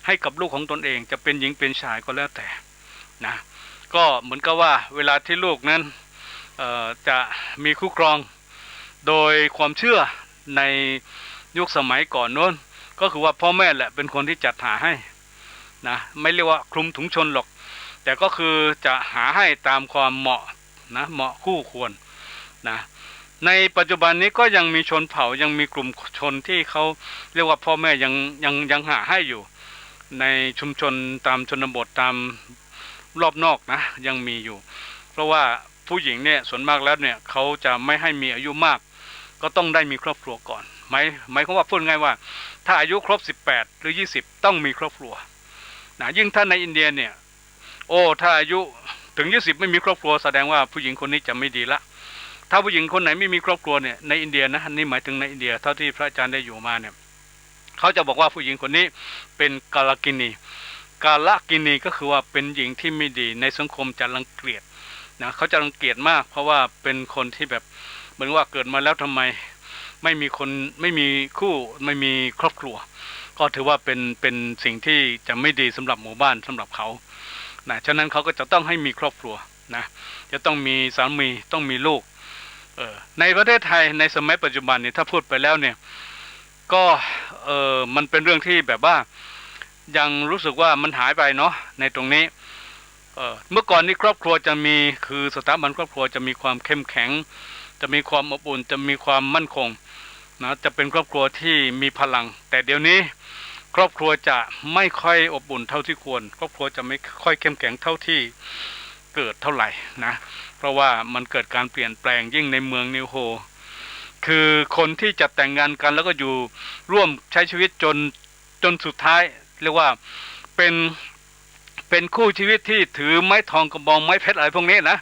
ให้กับลูกของตนเองจะเป็นหญิงเป็นชายก็แล้วแต่นะก็เหมือนกับว่าเวลาที่ลูกนั้นจะมีคู่ครองโดยความเชื่อในยุคสมัยก่อนโน้นก็คือว่าพ่อแม่แหละเป็นคนที่จัดหาให้นะไม่เรียกว่าคลุมถุงชนหรอกแต่ก็คือจะหาให้ตามความเหมาะนะเหมาะคู่ควรนะในปัจจุบันนี้ก็ยังมีชนเผ่ายังมีกลุ่มชนที่เขาเรียกว่าพ่อแม่ยังหาให้อยู่ในชุมชนตามชนบทตามรอบนอกนะยังมีอยู่เพราะว่า ผู้หญิงเนี่ยส่วนมากแล้วเนี่ยเขาจะไม่ให้มีอายุมากก็ต้องได้มีครอบครัวก่อนหมายความว่าพูดง่ายว่าถ้าอายุครบ18หรือ20ต้องมีครอบครัวนะยิ่งถ้าในอินเดียเนี่ยโอ้ถ้าอายุถึง20ไม่มีครอบครัวแสดงว่าผู้หญิงคนนี้จะไม่ดีละถ้าผู้หญิงคนไหนไม่มีครอบครัวเนี่ยในอินเดียนะนี่หมายถึงในอินเดียเท่าที่พระอาจารย์ได้อยู่มาเนี่ยเขาจะบอกว่าผู้หญิงคนนี้เป็นกาลกินีก็คือว่าเป็นหญิงที่ไม่ดีในสังคมจะรังเกียจนะเขาจะรังเกียจมากเพราะว่าเป็นคนที่แบบเหมือนว่าเกิดมาแล้วทำไมไม่มีคนไม่มีคู่ไม่มีครอบครัวก็ถือว่าเป็นสิ่งที่จะไม่ดีสำหรับหมู่บ้านสำหรับเขานะฉะนั้นเขาก็จะต้องให้มีครอบครัวนะจะต้องมีสามีต้องมีลูกในประเทศไทยในสมัยปัจจุบันเนี่ยถ้าพูดไปแล้วเนี่ยก็มันเป็นเรื่องที่แบบว่ายังรู้สึกว่ามันหายไปเนาะในตรงนี้เมื่อก่อนนี้ครอบครัวจะมีคือสถาบันครอบครัวจะมีความเข้มแข็งจะมีความอบอุ่นจะมีความมั่นคงนะจะเป็นครอบครัวที่มีพลังแต่เดี๋ยวนี้ครอบครัวจะไม่ค่อยอบอุ่นเท่าที่ควรครอบครัวจะไม่ค่อยเข้มแข็งเท่าที่เกิดเท่าไหร่นะเพราะว่ามันเกิดการเปลี่ยนแปลงยิ่งในเมืองนิวโฮคือคนที่จะแต่งงานกันแล้วก็อยู่ร่วมใช้ชีวิตจนสุดท้ายเรียกว่าเป็นคู่ชีวิตที่ถือไม้ทองกระบองไม้เพชรอะไรพวกนี้นะ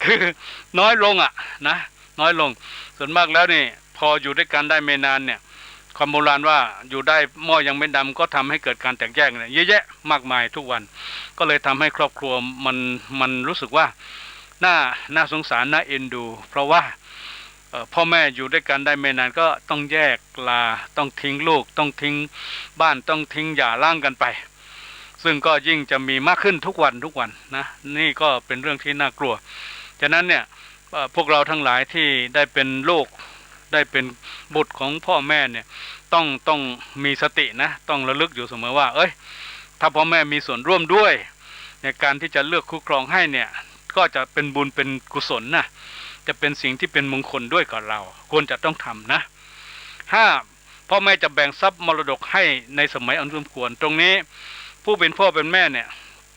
คือน้อยลงนะน้อยลงส่วนมากแล้วนี่พออยู่ด้วยกันได้ไม่นานเนี่ยความโบราณว่าอยู่ได้หม้อยังไม่ดำก็ทำให้เกิดการแตกแยกเนี่ยเยอะแยะมากมายทุกวันก็เลยทำให้ครอบครัวมันรู้สึกว่าน่าสงสารน่าเอ็นดูเพราะว่าพ่อแม่อยู่ด้วยกันได้ไม่นานก็ต้องแยกลาต้องทิ้งลูกต้องทิ้งบ้านต้องทิ้งหย่าร้างกันไปซึ่งก็ยิ่งจะมีมากขึ้นทุกวันนะนี่ก็เป็นเรื่องที่น่ากลัวฉะนั้นเนี่ยพวกเราทั้งหลายที่ได้เป็นลูกได้เป็นบุตรของพ่อแม่เนี่ยต้องมีสตินะต้องระลึกอยู่เสมอว่าถ้าพ่อแม่มีส่วนร่วมด้วยในการที่จะเลือกคู่ครองให้เนี่ยก็จะเป็นบุญเป็นกุศลนะจะเป็นสิ่งที่เป็นมงคลด้วยกับเราควรจะต้องทำนะพ่อแม่จะแบ่งทรัพย์มรดกให้ในสมัยอันสมควรตรงนี้ผู้เป็นพ่อเป็นแม่เนี่ย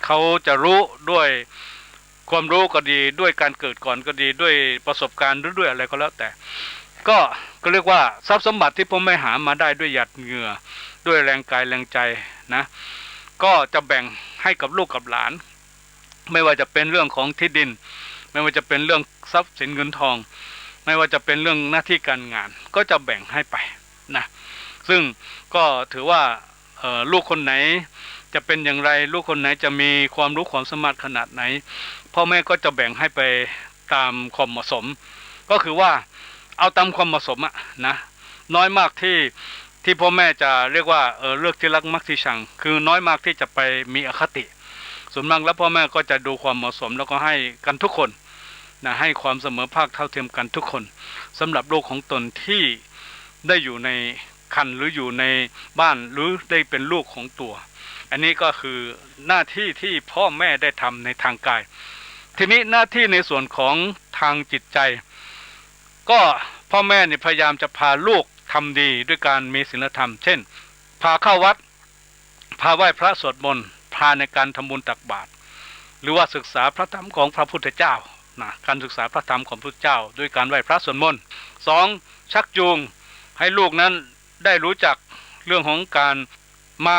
เขาจะรู้ด้วยความรู้ก็ดีด้วยการเกิดก่อนก็ดีด้วยประสบการณ์หรือด้วยอะไรก็แล้วแต่ก็เรียกว่าทรัพย์สมบัติที่พ่อแม่หามาได้ด้วยหยาดเหงื่อด้วยแรงกายแรงใจนะก็จะแบ่งให้กับลูกกับหลานไม่ว่าจะเป็นเรื่องของที่ดินไม่ว่าจะเป็นเรื่องทรัพย์สินเงินทองไม่ว่าจะเป็นเรื่องหน้าที่การงานก็จะแบ่งให้ไปนะซึ่งก็ถือว่าลูกคนไหนจะเป็นอย่างไรลูกคนไหนจะมีความรู้ความสามารถขนาดไหนพ่อแม่ก็จะแบ่งให้ไปตามความเหมาะสมก็คือว่าเอาตามความเหมาะสมนะน้อยมากที่พ่อแม่จะเรียกว่าเลือกที่รักมักที่ชังคือน้อยมากที่จะไปมีอคติส่วนมากแล้วพ่อแม่ก็จะดูความเหมาะสมแล้วก็ให้กันทุกคนนะให้ความเสมอภาคเท่าเทียมกันทุกคนสำหรับลูกของตนที่ได้อยู่ในคันหรืออยู่ในบ้านหรือได้เป็นลูกของตัวอันนี้ก็คือหน้าที่ที่พ่อแม่ได้ทำในทางกายทีนี้หน้าที่ในส่วนของทางจิตใจก็พ่อแม่เนี่ยพยายามจะพาลูกทำดีด้วยการมีศีลธรรมเช่นพาเข้าวัดพาไหว้พระสวดมนต์พาในการทำบุญตักบาตรหรือว่าศึกษาพระธรรมของพระพุทธเจ้านะการศึกษาพระธรรมของพระพุทธเจ้าด้วยการไหว้พระสวดมนต์2ชักจูงให้ลูกนั้นได้รู้จักเรื่องของการมา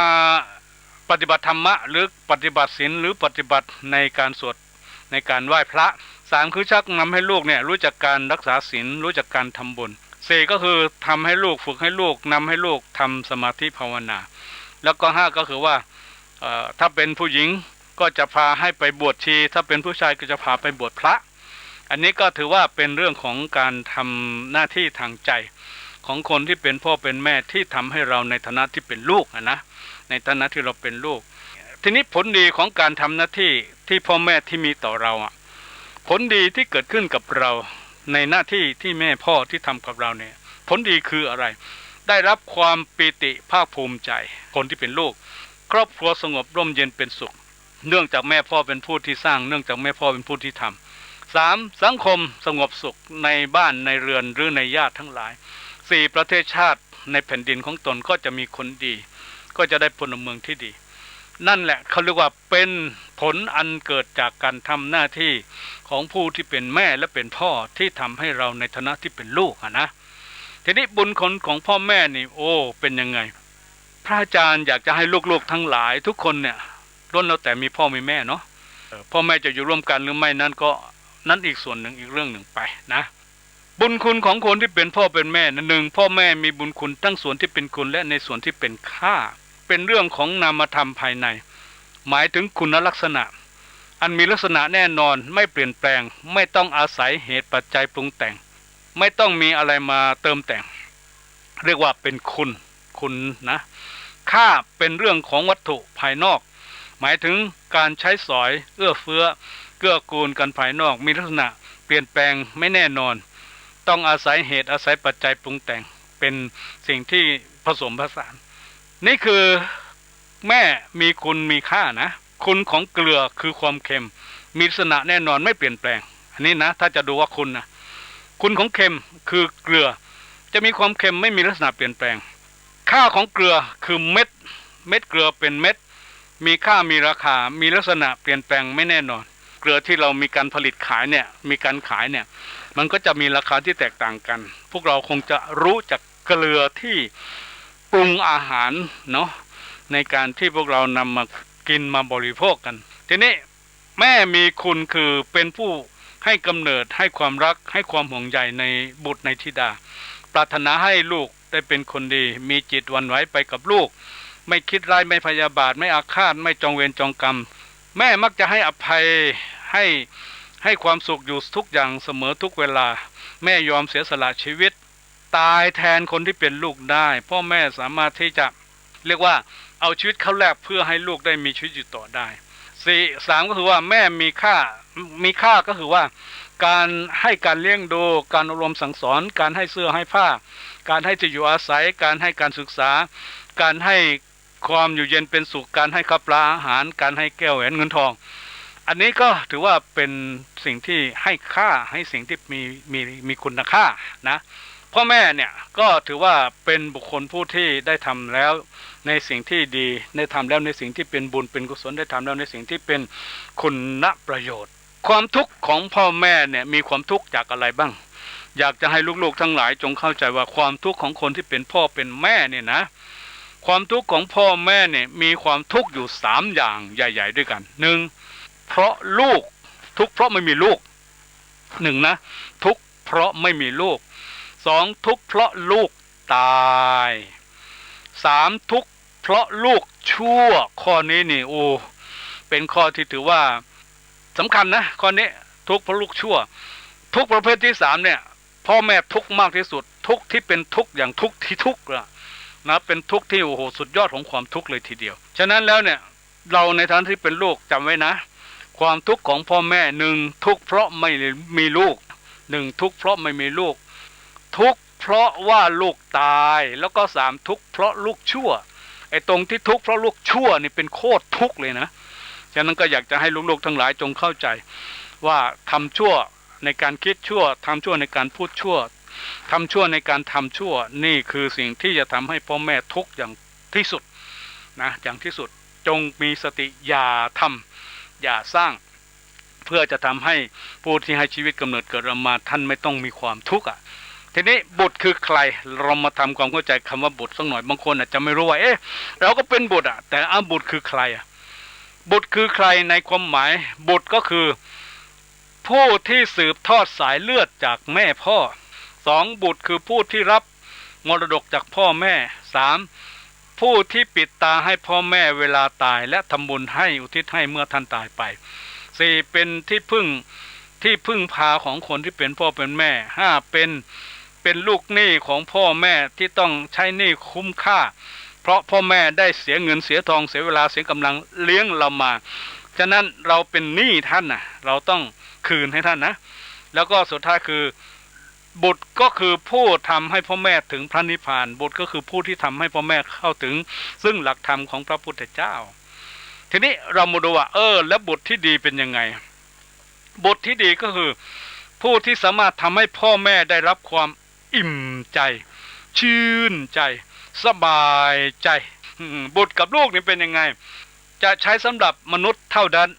ปฏิบัติธรรมะหรือปฏิบัติศีลหรือปฏิบัติในการสวดในการไหว้พระ3คือชักนำให้ลูกเนี่ยรู้จักการรักษาศีลรู้จักการทำบุญ4ก็คือทำให้ลูกฝึกให้ลูกนำให้ลูกทำสมาธิภาวนาแล้วก็5ก็คือว่าถ้าเป็นผู้หญิงก็จะพาให้ไปบวชชีถ้าเป็นผู้ชายก็จะพาไปบวชพระอันนี้ก็ถือว่าเป็นเรื่องของการทำหน้าที่ทางใจของคนที่เป็นพ่อเป็นแม่ที่ทำให้เราในฐานะที่เป็นลูกนะในฐานะที่เราเป็นลูกทีนี้ผลดีของการทำหน้าที่ที่พ่อแม่ที่มีต่อเราผลดีที่เกิดขึ้นกับเราในหน้าที่ที่แม่พ่อที่ทำกับเราเนี่ยผลดีคืออะไรได้รับความปีติภาคภูมิใจคนที่เป็นลูกครอบครัวสงบร่มเย็นเป็นสุขเนื่องจากแม่พ่อเป็นผู้ที่สร้างเนื่องจากแม่พ่อเป็นผู้ที่ทำ3สังคมสงบสุขในบ้านในเรือนหรือในญาติทั้งหลาย4ประเทศชาติในแผ่นดินของตนก็จะมีคนดีก็จะได้พลเมืองที่ดี นั่นแหละเขาเรียกว่าเป็นผลอันเกิดจากการทำหน้าที่ของผู้ที่เป็นแม่และเป็นพ่อที่ทำให้เราในฐานะที่เป็นลูกนะทีนี้บุญคนของพ่อแม่นี่โอ้เป็นยังไงพระอาจารย์อยากจะให้ลูกๆทั้งหลายทุกคนเนี่ยล้วนแล้วแต่มีพ่อมีแม่เนาะพ่อแม่จะอยู่ร่วมกันหรือไม่นั้นก็นั้นอีกส่วนหนึ่งอีกเรื่องหนึ่งไปนะบุญคุณของคนที่เป็นพ่อเป็นแม่หนึ่งพ่อแม่มีบุญคุณทั้งส่วนที่เป็นคุณและในส่วนที่เป็นค่าเป็นเรื่องของนามธรรมภายในหมายถึงคุณลักษณะอันมีลักษณะแน่นอนไม่เปลี่ยนแปลงไม่ต้องอาศัยเหตุปัจจัยปรุงแต่งไม่ต้องมีอะไรมาเติมแต่งเรียกว่าเป็นคุณนะค่าเป็นเรื่องของวัตถุภายนอกหมายถึงการใช้สอยเอื้อเฟื้อเกื้อกูลกันภายนอกมีลักษณะเปลี่ยนแปลงไม่แน่นอนต้องอาศัยเหตุอาศัยปัจจัยปรุงแต่งเป็นสิ่งที่ผสมผสานนี่คือแม่มีคุณมีค่านะคุณของเกลือคือความเค็มมีลักษณะแน่นอนไม่เปลี่ยนแปลงอันนี้นะถ้าจะดูว่าคุณนะคุณของเค็มคือเกลือจะมีความเค็มไม่มีลักษณะเปลี่ยนแปลงค่าของเกลือคือเม็ดเกลือเป็นเม็ดมีค่ามีราคามีลักษณะเปลี่ยนแปลงไม่แน่นอนเกลือที่เรามีการผลิตขายเนี่ยมีการขายเนี่ยมันก็จะมีราคาที่แตกต่างกันพวกเราคงจะรู้จักเกลือที่ปรุงอาหารเนาะในการที่พวกเรานำมากินมาบริโภคกันทีนี้แม่มีคุณคือเป็นผู้ให้กำเนิดให้ความรักให้ความห่วงใยในบุตรในธิดาปรารถนาให้ลูกได้เป็นคนดีมีจิตหวั่นไหวไปกับลูกไม่คิดร้ายไม่พยาบาทไม่อาฆาตไม่จองเวรจองกรรมแม่มักจะให้อภัยให้ความสุขอยู่ทุกอย่างเสมอทุกเวลาแม่ยอมเสียสละชีวิตตายแทนคนที่เป็นลูกได้พ่อแม่สามารถที่จะเรียกว่าเอาชีวิตเขาแลกเพื่อให้ลูกได้มีชีวิตอยู่ต่อได้3ก็คือว่าแม่มีค่าก็คือว่าการให้การเลี้ยงดูการอบรมสั่งสอนการให้เสื้อให้ผ้าการให้ที่อยู่อาศัยการให้การศึกษาการให้ความอยู่เย็นเป็นสุขการให้ข้าวปลาอาหารการให้แก้วแหวนเงินทองอันนี้ก็ถือว่าเป็นสิ่งที่ให้ค่าให้สิ่งที่มีคุณค่านะพ่อแม่เนี่ยก็ถือว่าเป็นบุคคลผู้ที่ได้ทำแล้วในสิ่งที่ดีได้ทำแล้วในสิ่งที่เป็นบุญเป็นกุศลได้ทำแล้วในสิ่งที่เป็นคุณประโยชน์ความทุกข์ของพ่อแม่เนี่ยมีความทุกข์จากอะไรบ้างอยากจะให้ลูกๆทั้งหลายจงเข้าใจว่าความทุกข์ของคนที่เป็นพ่อเป็นแม่เนี่ยนะความทุกข์ของพ่อแม่เนี่ยมีความทุกข์อยู่3อย่างใหญ่ๆด้วยกัน1เพราะลูกทุกข์เพราะไม่มีลูก1นะทุกข์เพราะไม่มีลูก2ทุกข์เพราะลูกตาย3ทุกข์เพราะลูกชั่วข้อนี้นี่โอ้เป็นข้อที่ถือว่าสำคัญนะข้อนี้ทุกข์เพราะลูกชั่วทุกข์ประเภทที่3เนี่ยพ่อแม่ทุกข์มากที่สุดทุกข์ที่เป็นทุกข์อย่างทุกข์ที่ทุกข์นะเป็นทุกข์ที่โอ้โหสุดยอดของความทุกข์เลยทีเดียวฉะนั้นแล้วเนี่ยเราในฐานะที่เป็นลูกจำไว้นะความทุกข์ของพ่อแม่1ทุกข์เพราะไม่มีลูก1ทุกข์เพราะไม่มีลูกทุกข์เพราะว่าลูกตายแล้วก็3ทุกข์เพราะลูกชั่วไอ้ตรงที่ทุกข์เพราะลูกชั่วนี่เป็นโคตรทุกข์เลยนะฉะนั้นก็อยากจะให้ลูกๆทั้งหลายจงเข้าใจว่าทำชั่วในการคิดชั่วทำชั่วในการพูดชั่วทำชั่วในการทำชั่วนี่คือสิ่งที่จะทำให้พ่อแม่ทุกข์อย่างที่สุดนะอย่างที่สุดจงมีสติอย่าทำอย่าสร้างเพื่อจะทำให้ผู้ที่ให้ชีวิตกำเนิดเกิดมาท่านไม่ต้องมีความทุกข์ทีนี้บุตรคือใครเรามาทำความเข้าใจคำว่าบุตรสักหน่อยบางคนอาจจะไม่รู้ว่าเราก็เป็นบุตรแต่บุตรคือใครบุตรคือใครในความหมายบุตรก็คือผู้ที่สืบทอดสายเลือดจากแม่พ่อ2บุตรคือผู้ที่รับมรดกจากพ่อแม่3ผู้ที่ปิดตาให้พ่อแม่เวลาตายและทำบุญให้อุทิศให้เมื่อท่านตายไป4เป็นที่พึ่งพาของคนที่เป็นพ่อเป็นแม่5เป็นลูกหนี้ของพ่อแม่ที่ต้องใช้หนี้คุ้มค่าเพราะพ่อแม่ได้เสียเงินเสียทองเสียเวลาเสียกำลังเลี้ยงเรามาฉะนั้นเราเป็นหนี้ท่านเราต้องคืนให้ท่านนะแล้วก็สุดท้ายคือบุตรก็คือผู้ทำให้พ่อแม่ถึงพระนิพพานบุตรก็คือผู้ที่ทำให้พ่อแม่เข้าถึงซึ่งหลักธรรมของพระพุทธเจ้าทีนี้เรามาดูว่าแล้วบุตรที่ดีเป็นยังไงบุตรที่ดีก็คือผู้ที่สามารถทำให้พ่อแม่ได้รับความอิ่มใจชื่นใจสบายใจบุตรกับลูกนี่เป็นยังไง จะใช้สำหรับมนุษย์เท่านั้น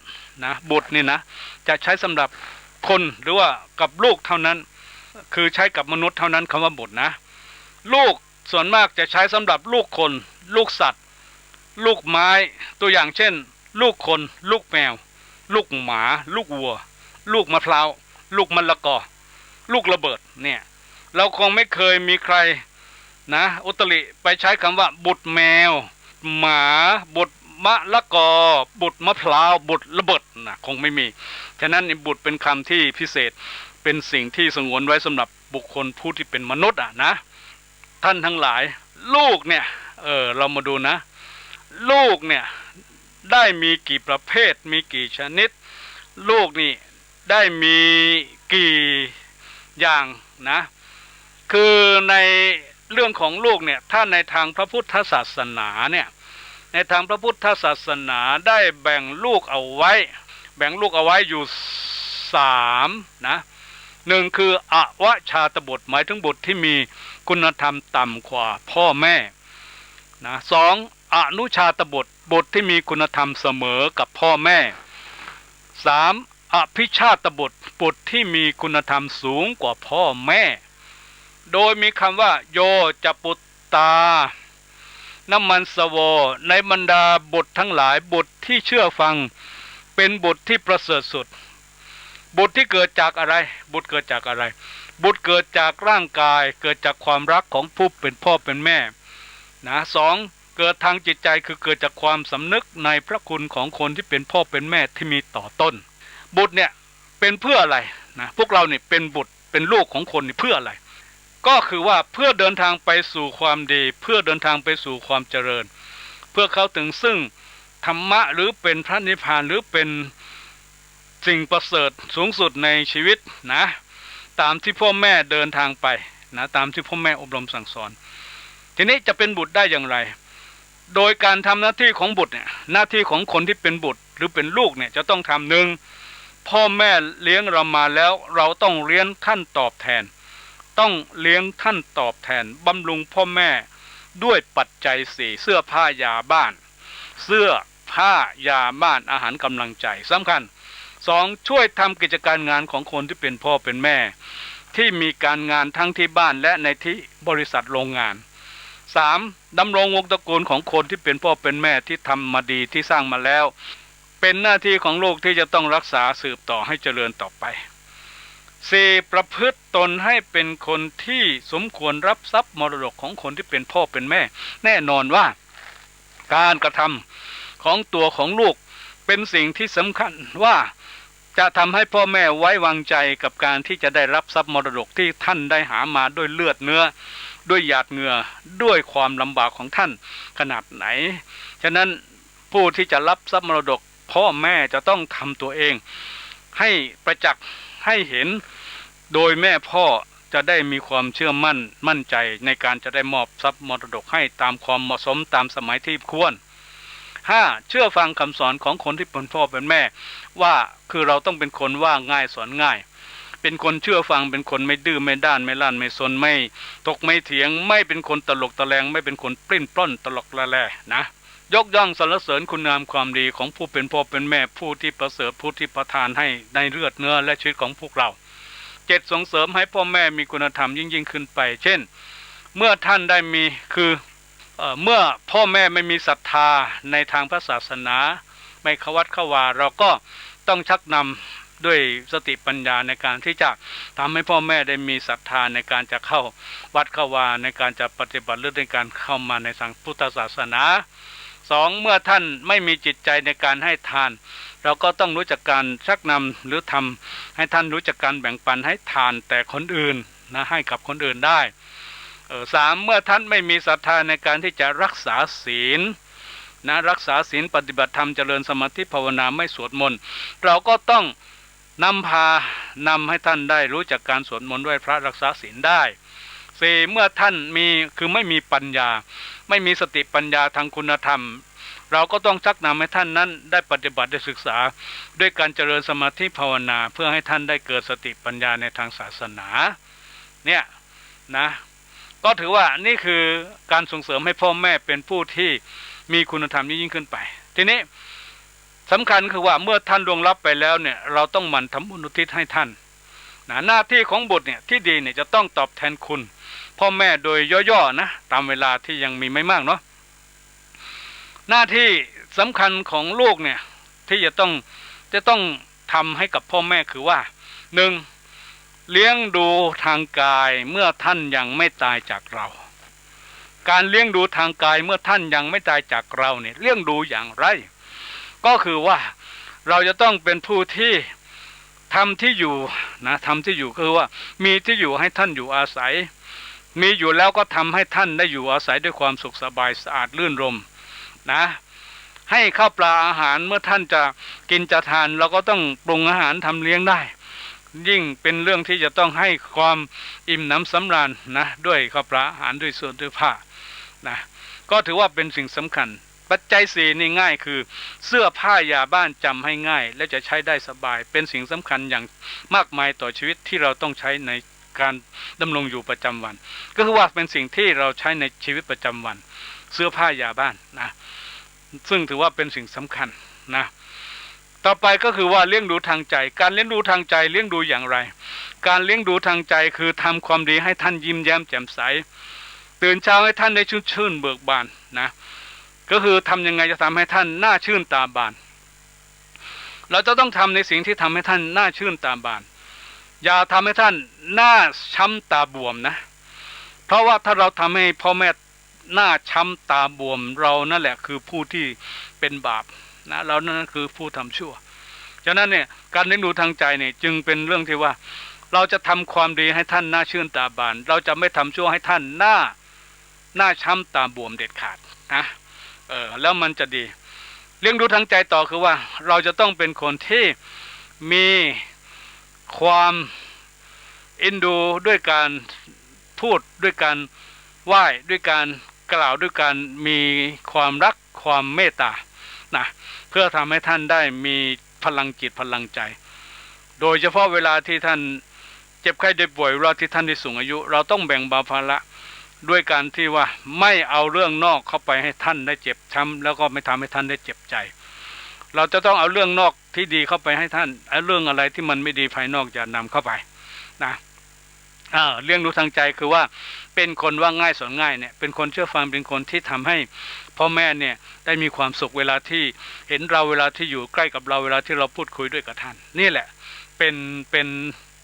นะบุตรนี่นะจะใช้สำหรับคนหรือว่ากับลูกเท่านั้นคือใช้กับมนุษย์เท่านั้นคำว่าบุตรนะลูกส่วนมากจะใช้สำหรับลูกคนลูกสัตว์ลูกไม้ตัวอย่างเช่นลูกคนลูกแมวลูกหมาลูกวัวลูกมะพร้าวลูกมะละกอลูกระเบิดเนี่ยเราคงไม่เคยมีใครนะอุตริไปใช้คำว่าบุตรแมวหมาบุตรมะละกอบุตรมะพร้าวบุตรระเบิดนะคงไม่มีฉะนั้นบุตรเป็นคำที่พิเศษเป็นสิ่งที่สงวนไว้สำหรับบุคคลผู้ที่เป็นมนุษย์นะท่านทั้งหลายลูกเนี่ยเรามาดูนะลูกเนี่ยได้มีกี่ประเภทมีกี่ชนิดลูกนี่ได้มีกี่อย่างนะคือในเรื่องของลูกเนี่ยถ้าในทางพระพุทธศาสนาเนี่ยในทางพระพุทธศาสนาได้แบ่งลูกเอาไว้อยู่3นะหนึ่งคืออวชาตบุตรหมายถึงบุตรที่มีคุณธรรมต่ำกว่าพ่อแม่นะสองอนุชาตบุตรบุตรที่มีคุณธรรมเสมอกับพ่อแม่สามอภิชาตบุตรบุตรที่มีคุณธรรมสูงกว่าพ่อแม่โดยมีคำว่าโยจะปุตตาน้ำมันสโวในบรรดาบุตรทั้งหลายบุตรที่เชื่อฟังเป็นบุตรที่ประเสริฐสุดบุตรที่เกิดจากอะไรบุตรเกิดจากอะไรบุตรเกิดจากร่างกายเกิดจากความรักของผู้เป็นพ่อเป็นแม่นะสองเกิดทางจิตใจคือเกิดจากความสำนึกในพระคุณของคนที่เป็นพ่อเป็นแม่ที่มีต่อต้นบุตรเนี่ยเป็นเพื่ออะไรนะพวกเราเนี่ยเป็นบุตรเป็นลูกของคนนี่เพื่ออะไรก็คือว่าเพื่อเดินทางไปสู่ความดีเพื่อเดินทางไปสู่ความเจริญเพื่อเข้าถึงซึ่งธรรมะหรือเป็นพระนิพพานหรือเป็นสิ่งประเสริฐสูงสุดในชีวิตนะตามที่พ่อแม่เดินทางไปนะตามที่พ่อแม่อบรมสั่งสอนทีนี้จะเป็นบุตรได้อย่างไรโดยการทำหน้าที่ของบุตรเนี่ยหน้าที่ของคนที่เป็นบุตรหรือเป็นลูกเนี่ยจะต้องทำหนึ่งพ่อแม่เลี้ยงเรามาแล้วเราต้องเลี้ยงท่านตอบแทนต้องเลี้ยงท่านตอบแทนบำรุงพ่อแม่ด้วยปัจจัยสี่เสื้อผ้ายาบ้านเสื้อผ้ายาบ้านอาหารกำลังใจสำคัญสองช่วยทำกิจการงานของคนที่เป็นพ่อเป็นแม่ที่มีการงานทั้งที่บ้านและในที่บริษัทโรงงานสามดำรงวงตระกูลของคนที่เป็นพ่อเป็นแม่ที่ทำมาดีที่สร้างมาแล้วเป็นหน้าที่ของลูกที่จะต้องรักษาสืบต่อให้เจริญต่อไปสี่ประพฤติตนให้เป็นคนที่สมควรรับทรัพย์มรดกของคนที่เป็นพ่อเป็นแม่แน่นอนว่าการกระทำของตัวของลูกเป็นสิ่งที่สำคัญว่าจะทำให้พ่อแม่ไว้วางใจกับการที่จะได้รับทรัพย์มรดกที่ท่านได้หามาด้วยเลือดเนื้อด้วยหยาดเหงื่อด้วยความลำบากของท่านขนาดไหนฉะนั้นผู้ที่จะรับทรัพย์มรดกพ่อแม่จะต้องทำตัวเองให้ประจักษ์ให้เห็นโดยแม่พ่อจะได้มีความเชื่อมั่นใจในการจะได้มอบทรัพย์มรดกให้ตามความเหมาะสมตามสมัยที่ควร5เชื่อฟังคำสอนของคนที่เป็นพ่อเป็นแม่ว่าคือเราต้องเป็นคนว่าง่ายสอนง่ายเป็นคนเชื่อฟังเป็นคนไม่ดื้อไม่ด้านไม่ลั่นไม่ซนไม่ตกไม่เถียงไม่เป็นคนตลกตะแลงไม่เป็นคนปลิ้นปล้นตลกละแลนะยกย่องสรรเสริญคุณงามความดีของผู้เป็นพ่อเป็นแม่ผู้ที่ประเสริฐผู้ที่ประทานให้ในเลือดเนื้อและชีวิตของพวกเรา7ส่งเสริมให้พ่อแม่มีคุณธรรมยิ่งขึ้นไปเช่นเมื่อท่านได้มีคือเมื่อพ่อแม่ไม่มีศรัทธาในทางพระศาสนาไม่เข้าวัดเข้าวาเราก็ต้องชักนำด้วยสติปัญญาในการที่จะทำให้พ่อแม่ได้มีศรัทธาในการจะเข้าวัดเข้าวาในการจะปฏิบัติหรือในการเข้ามาในทางพุทธศาสนา2เมื่อท่านไม่มีจิตใจในการให้ทานเราก็ต้องรู้จักการชักนำหรือทำให้ท่านรู้จักการแบ่งปันให้ทานแต่คนอื่นนะให้กับคนอื่นได้3เมื่อท่านไม่มีศรัทธาในการที่จะรักษาศีลนะรักษาศีลปฏิบัติธรรมเจริญสมาธิภาวนาไม่สวดมนต์เราก็ต้องนำให้ท่านได้รู้จักการสวดมนต์ด้วยพระรักษาศีลได้4เมื่อท่านมีคือไม่มีปัญญาไม่มีสติปัญญาทางคุณธรรมเราก็ต้องชักนำให้ท่านนั้นได้ปฏิบัติได้ศึกษาด้วยการเจริญสมาธิภาวนาเพื่อให้ท่านได้เกิดสติปัญญาในทางศาสนาเนี่ยนะก็ถือว่านี่คือการส่งเสริมให้พ่อแม่เป็นผู้ที่มีคุณธรรมยิ่งขึ้นไปทีนี้ สำคัญคือว่าเมื่อท่านล่วงลับไปแล้วเนี่ยเราต้องหมั่นทำบุญอุทิศให้ท่านหน้าที่ของบุตรเนี่ยที่ดีเนี่ยจะต้องตอบแทนคุณพ่อแม่โดยย่อๆนะตามเวลาที่ยังมีไม่มากเนาะหน้าที่สำคัญของลูกเนี่ยที่จะต้องทำให้กับพ่อแม่คือว่าหนึ่งเลี้ยงดูทางกายเมื่อท่านยังไม่ตายจากเราการเลี้ยงดูทางกายเมื่อท่านยังไม่ตายจากเราเนี่ยเลี้ยงดูอย่างไรก็คือว่าเราจะต้องเป็นผู้ที่ทำที่อยู่นะทำที่อยู่คือว่ามีที่อยู่ให้ท่านอยู่อาศัยมีอยู่แล้วก็ทำให้ท่านได้อยู่อาศัยด้วยความสุขสบายสะอาดลื่นรมนะให้ข้าวปลาอาหารเมื่อท่านจะกินจะทานเราก็ต้องปรุงอาหารทำเลี้ยงได้ยิ่งเป็นเรื่องที่จะต้องให้ความอิ่มหนำสำราญนะด้วยข้าวปลาอาหารด้วยส่วนด้วยผ้านะก็ถือว่าเป็นสิ่งสำคัญปัจจัยสี่นี่ง่ายคือเสื้อผ้ายาบ้านจำให้ง่ายและจะใช้ได้สบายเป็นสิ่งสำคัญอย่างมากมายต่อชีวิตที่เราต้องใช้ในการดำรงอยู่ประจำวันก็คือว่าเป็นสิ่งที่เราใช้ในชีวิตประจำวันเสื้อผ้ายาบ้านนะซึ่งถือว่าเป็นสิ่งสำคัญนะต่อไปก็คือว่าเลี้ยงดูทางใจการเลี้ยงดูทางใจเลี้ยงดูอย่างไรการเลี้ยงดูทางใจคือทำความดีให้ท่านยิ้มแย้มแจ่มใสตื่นเช้าให้ท่านได้ชื่นเบิกบานนะก็คือทำยังไงจะทำให้ท่านหน้าชื่นตาบานเราจะต้องทำในสิ่งที่ทำให้ท่านหน้าชื่นตาบานอย่าทำให้ท่านหน้าช้ำตาบวมนะเพราะว่าถ้าเราทำให้พ่อแม่หน้าช้ำตาบวมเรานั่นแหละคือผู้ที่เป็นบาปนะเรานั่นคือผู้ทำชั่วฉะนั้นเนี่ยการเลี้ยงดูทางใจเนี่ยจึงเป็นเรื่องที่ว่าเราจะทำความดีให้ท่านหน้าชื่นตาบานเราจะไม่ทำชั่วให้ท่านหน้าช้ำตาบวมเด็ดขาดนะแล้วมันจะดีเลี้ยงดูทางใจต่อคือว่าเราจะต้องเป็นคนที่มีความเอ็นดูด้วยการพูดด้วยการไหว้ด้วยการกล่าวด้วยการมีความรักความเมตตานะเพื่อทำให้ท่านได้มีพลังจิตพลังใจโดยเฉพาะเวลาที่ท่านเจ็บไข้ได้ป่วยเวลาที่ท่านได้สูงอายุเราต้องแบ่งเบาภาระด้วยการที่ว่าไม่เอาเรื่องนอกเข้าไปให้ท่านได้เจ็บช้ำแล้วก็ไม่ทำให้ท่านได้เจ็บใจเราจะต้องเอาเรื่องนอกที่ดีเข้าไปให้ท่านเอาเรื่องอะไรที่มันไม่ดีภายนอกอย่านำเข้าไปนะเรื่องดูทางใจคือว่าเป็นคนว่าง่ายสอนง่ายเนี่ยเป็นคนเชื่อฟังเป็นคนที่ทำให้พ่อแม่เนี่ยได้มีความสุขเวลาที่เห็นเราเวลาที่อยู่ใกล้กับเราเวลาที่เราพูดคุยด้วยกับท่านนี่แหละเป็น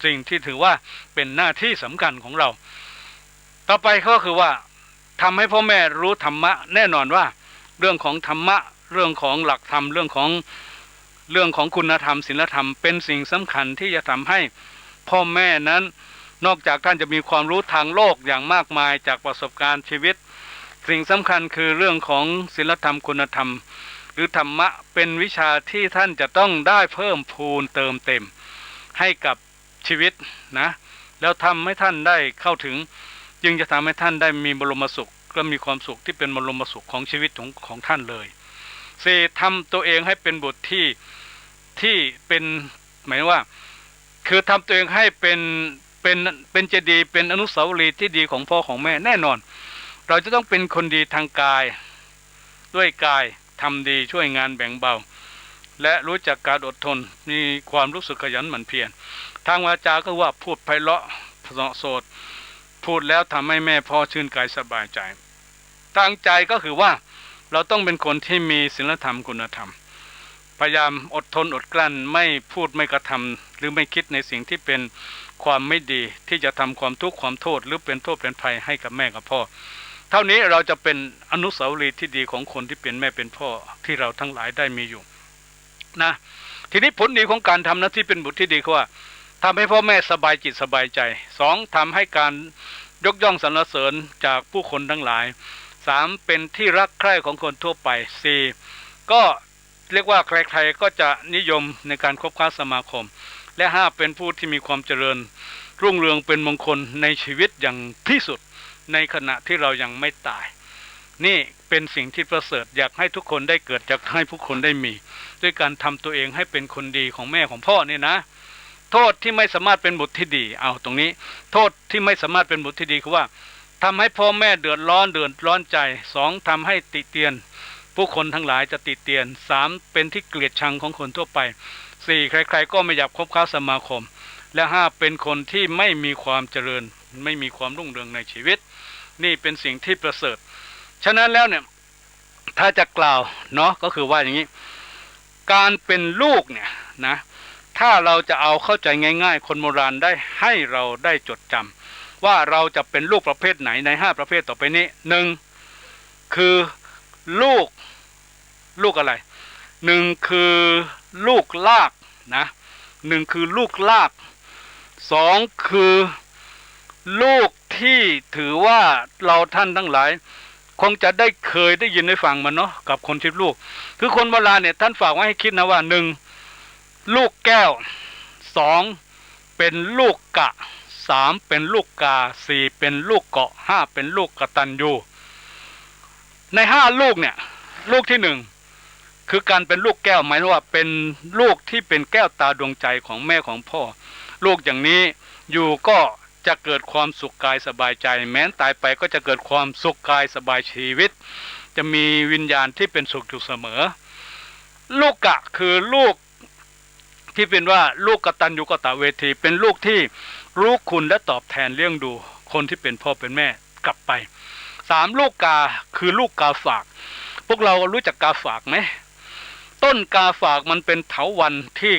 สิ่งที่ถือว่าเป็นหน้าที่สำคัญของเราต่อไปก็คือว่าทำให้พ่อแม่รู้ธรรมะแน่นอนว่าเรื่องของธรรมะเรื่องของหลักธรรมเรื่องของคุณธรรมศีลธรรมเป็นสิ่งสำคัญที่จะทำให้พ่อแม่นั้นนอกจากท่านจะมีความรู้ทางโลกอย่างมากมายจากประสบการณ์ชีวิตสิ่งสำคัญคือเรื่องของศีลธรรมคุณธรรมหรือธรรมะเป็นวิชาที่ท่านจะต้องได้เพิ่มพูนเติมเต็มให้กับชีวิตนะแล้วทำให้ท่านได้เข้าถึงจึงจะทำให้ท่านได้มีบรมสุขและมีความสุขที่เป็นบรมสุขของชีวิตของท่านเลยทำตัวเองให้เป็นบุตรที่เป็นหมายว่าคือทำตัวเองให้เป็นเจดีย์เป็นอนุสาวรีย์ที่ดีของพ่อของแม่แน่นอนเราจะต้องเป็นคนดีทางกายด้วยกายทำดีช่วยงานแบ่งเบาและรู้จักการอดทนมีความรู้สึกขยันหมั่นเพียรทางวาจาก็ว่าพูดไพเราะเหาะโสดพูดแล้วทำให้แม่พ่อชื่นกายสบายใจทางใจก็คือว่าเราต้องเป็นคนที่มีศีลธรรมคุณธรรมพยายามอดทนอดกลั้นไม่พูดไม่กระทำหรือไม่คิดในสิ่งที่เป็นความไม่ดีที่จะทำความทุกข์ความโทษหรือเป็นโทษเป็นภัยให้กับแม่กับพ่อเท่านี้เราจะเป็นอนุสาวรีย์ที่ดีของคนที่เป็นแม่เป็นพ่อที่เราทั้งหลายได้มีอยู่นะทีนี้ผลดีของการทำหน้าที่เป็นบุตรที่ดีคือว่าทำให้พ่อแม่สบายจิตสบายใจ2ทำให้การยกย่องสรรเสริญจากผู้คนทั้งหลาย3เป็นที่รักใคร่ของคนทั่วไป4ก็เรียกว่าใครๆก็จะนิยมในการคบค้าสมาคมและ5เป็นผู้ที่มีความเจริญรุ่งเรืองเป็นมงคลในชีวิตอย่างที่สุดในขณะที่เรายังไม่ตายนี่เป็นสิ่งที่ประเสริฐอยากให้ทุกคนได้เกิดอยากให้ผู้คนได้มีด้วยการทำตัวเองให้เป็นคนดีของแม่ของพ่อนี่นะโทษที่ไม่สามารถเป็นบุตรที่ดีเอาตรงนี้โทษที่ไม่สามารถเป็นบุตรที่ดีคือว่าทำให้พ่อแม่เดือดร้อนใจ2ทำให้ติเตียน ผู้คนทั้งหลายจะติเตียน3เป็นที่เกลียดชังของคนทั่วไป4ใครๆก็ไม่อยากคบค้าสมาคมและ5เป็นคนที่ไม่มีความเจริญไม่มีความรุ่งเรืองในชีวิตนี่เป็นสิ่งที่ประเสริฐฉะนั้นแล้วเนี่ยถ้าจะกล่าวเนาะก็คือว่าอย่างนี้การเป็นลูกเนี่ยนะถ้าเราจะเอาเข้าใจง่ายๆคนโบราณได้ให้เราได้จดจำว่าเราจะเป็นลูกประเภทไหนใน5ประเภทต่อไปนี้1คือลูกอะไร1คือลูกลากนะ1คือลูกลาก2คือลูกที่ถือว่าเราท่านทั้งหลายคงจะได้เคยได้ยินได้ฟังมันเนาะกับคนที่ลูกคือคนโบราณเนี่ยท่านฝากไว้ให้คิดนะว่า1ลูกแก้ว2เป็นลูกกะ3เป็นลูกกา4เป็นลูกเกาะ5เป็นลูกกตัญญูใน5ลูกเนี่ยลูกที่1คือการเป็นลูกแก้วหมายถึงว่าเป็นลูกที่เป็นแก้วตาดวงใจของแม่ของพ่อลูกอย่างนี้อยู่ก็จะเกิดความสุขกายสบายใจแม้นตายไปก็จะเกิดความสุขกายสบายชีวิตจะมีวิญญาณที่เป็นสุขอยู่เสมอลูกกะคือลูกที่เป็นว่าลูกกตัญญูกตเวทีเป็นลูกที่รู้คุณและตอบแทนเลี้ยงดูคนที่เป็นพ่อเป็นแม่กลับไป3ลูกกาคือลูกกาฝากพวกเรารู้จักกาฝากไหมต้นกาฝากมันเป็นเถาวัลย์ที่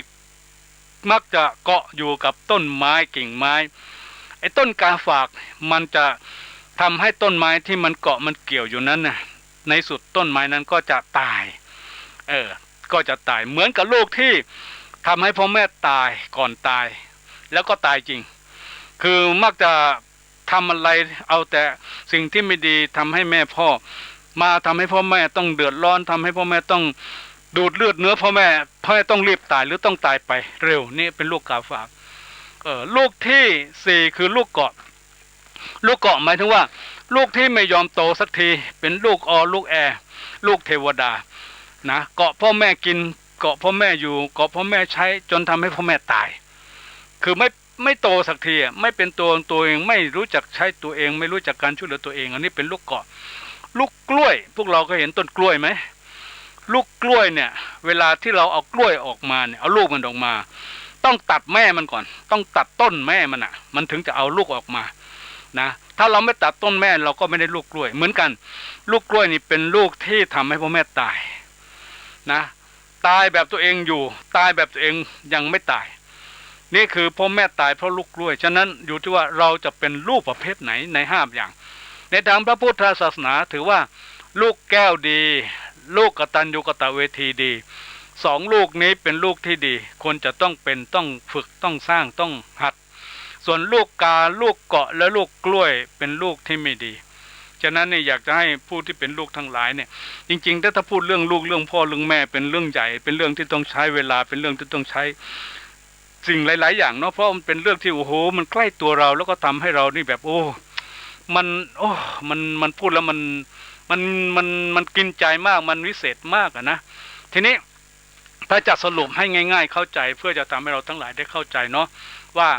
มักจะเกาะอยู่กับต้นไม้กิ่งไม้ไอ้ต้นกาฝากมันจะทำให้ต้นไม้ที่มันเกาะมันเกี่ยวอยู่นั้นน่ะในสุดต้นไม้นั้นก็จะตายก็จะตายเหมือนกับลูกที่ทำให้พ่อแม่ตายก่อนตายแล้วก็ตายจริงคือมักจะทำอะไรเอาแต่สิ่งที่ไม่ดีทำให้แม่พ่อมาทำให้พ่อแม่ต้องเดือดร้อนทำให้พ่อแม่ต้องดูดเลือดเนื้อพ่อแม่ต้องรีบตายหรือต้องตายไปเร็วนี่เป็นลูกกาฝากลูกที่4คือลูกเกาะหมายถึงว่าลูกที่ไม่ยอมโตสักทีเป็นลูกลูกลูกเทวดานะเกาะพ่อแม่กินเกาะพ่อแม่อยู่เกาะพ่อแม่ใช้จนทำให้พ่อแม่ตายคือไม่โตสักทีไม่เป็นตัวเองไม่รู้จักใช้ตัวเองไม่รู้จักการช่วยเหลือตัวเองอันนี้เป็นลูกเกาะลูกกล้วยพวกเราก็เห็นต้นกล้วยไหมลูกกล้วยเนี่ยเวลาที่เราเอากล้วยออกมาเนี่ยเอาลูกมันออกมาต้องตัดแม่มันก่อนต้องตัดต้นแม่มันมันถึงจะเอาลูกออกมานะถ้าเราไม่ตัดต้นแม่เราก็ไม่ได้ลูกกล้วยเหมือนกันลูกกล้วยนี่เป็นลูกที่ทำให้พ่อแม่ตายนะตายแบบตัวเองอยู่ตายแบบตัวเองยังไม่ตายนี่คือพ่อแม่ตายเพราะลูกกล้วยฉะนั้นอยู่ที่ว่าเราจะเป็นลูกประเภทไหนใน5อย่างในทางพระพุทธศาสนาถือว่าลูกแก้วดีลูกกตัญญูกตเวทีดี2ลูกนี้เป็นลูกที่ดีควรจะต้องฝึกต้องสร้างต้องหัดส่วนลูกกาลูกเกาะและลูกกล้วยเป็นลูกที่ไม่ดีฉะนั้นเนี่ยอยากจะให้ผู้ที่เป็นลูกทั้งหลายเนี่ยจริงๆถ้าพูดเรื่องลูกเรื่องพ่อเรื่องแม่เป็นเรื่องใหญ่เป็นเรื่องที่ต้องใช้เวลาเป็นเรื่องที่ต้องใช้สิ่งหลายๆอย่างเนาะเพราะมันเป็นเรื่องที่โอ้โหมันใกล้ตัวเราแล้วก็ทำให้เรานี่แบบมันพูดแล้วมันกินใจมากมันวิเศษมากนะทีนี้ถ้าจะสรุปให้ง่ายๆเข้าใจเพื่อจะทำให้เราทั้งหลายได้เข้าใจเนาะว่า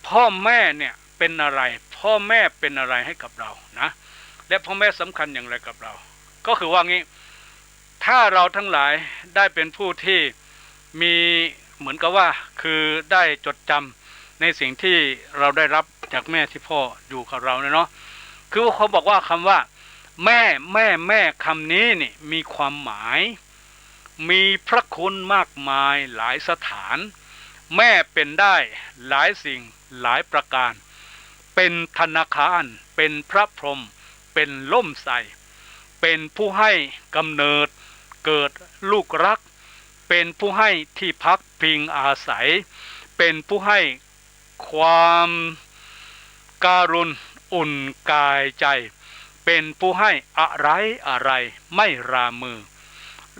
พ่อแม่เนี่ยเป็นอะไรพ่อแม่เป็นอะไรให้กับเรานะและพ่อแม่สำคัญอย่างไรกับเราก็คือว่างี้ถ้าเราทั้งหลายได้เป็นผู้ที่มีเหมือนกับว่าคือได้จดจำในสิ่งที่เราได้รับจากแม่ที่พ่ออยู่กับเราเนาะคือเขาบอกว่าคำว่าแม่คำนี้นี่มีความหมายมีพระคุณมากมายหลายสถานแม่เป็นได้หลายสิ่งหลายประการเป็นธนาคารเป็นพระพรหมเป็นล่มไทรเป็นผู้ให้กำเนิดเกิดลูกรักเป็นผู้ให้ที่พักพิงอาศัยเป็นผู้ให้ความการุณอุ่นกายใจเป็นผู้ให้อะไรไม่รามือ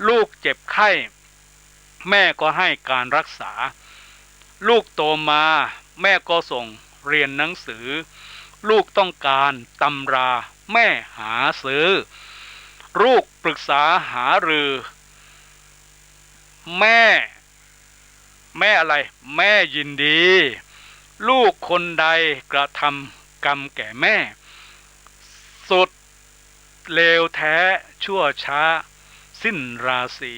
ลูกเจ็บไข้แม่ก็ให้การรักษาลูกโตมาแม่ก็ส่งเรียนหนังสือลูกต้องการตำราแม่หาซื้อลูกปรึกษาหารือแม่อะไรแม่ยินดีลูกคนใดกระทำกรรมแก่แม่สุดเลวแท้ชั่วช้า สิ้นราศี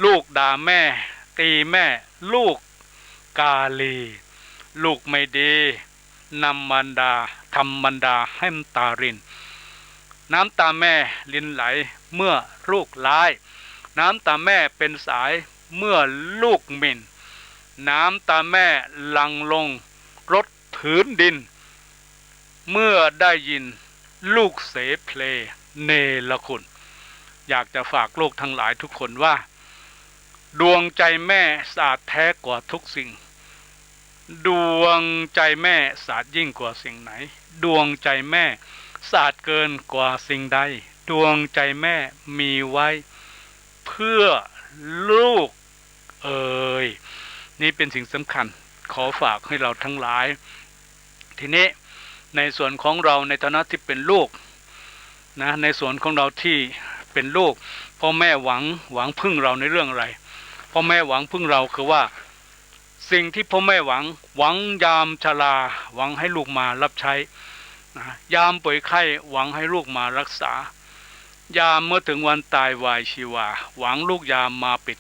ลูกด่าแม่ตีแม่ลูกกาลีลูกไม่ดีนำมันดาทำมันดาให้น้ำตารินน้ำตาแม่ลินไหลเมื่อลูกร้ายน้ำตาแม่เป็นสายเมื่อลูกหมิ่นน้ำตาแม่หลั่งลงรถผืนดินเมื่อได้ยินลูกเสเพลเนรคุณอยากจะฝากลูกทั้งหลายทุกคนว่าดวงใจแม่สะอาดแท้กว่าทุกสิ่งดวงใจแม่สะอาดยิ่งกว่าสิ่งไหนดวงใจแม่สะอาดเกินกว่าสิ่งใดดวงใจแม่มีไว้เพื่อลูกนี่เป็นสิ่งสำคัญขอฝากให้เราทั้งหลายทีนี้ในส่วนของเราในฐานะที่เป็นลูกนะในส่วนของเราที่เป็นลูกพ่อแม่หวังพึ่งเราในเรื่องอะไรพ่อแม่หวังพึ่งเราคือว่าสิ่งที่พ่อแม่หวังยามชราหวังให้ลูกมารับใช้ยามป่วยไข้หวังให้ลูกมารักษายามเมื่อถึงวันตายวายชีวาหวังลูกยามมาปิด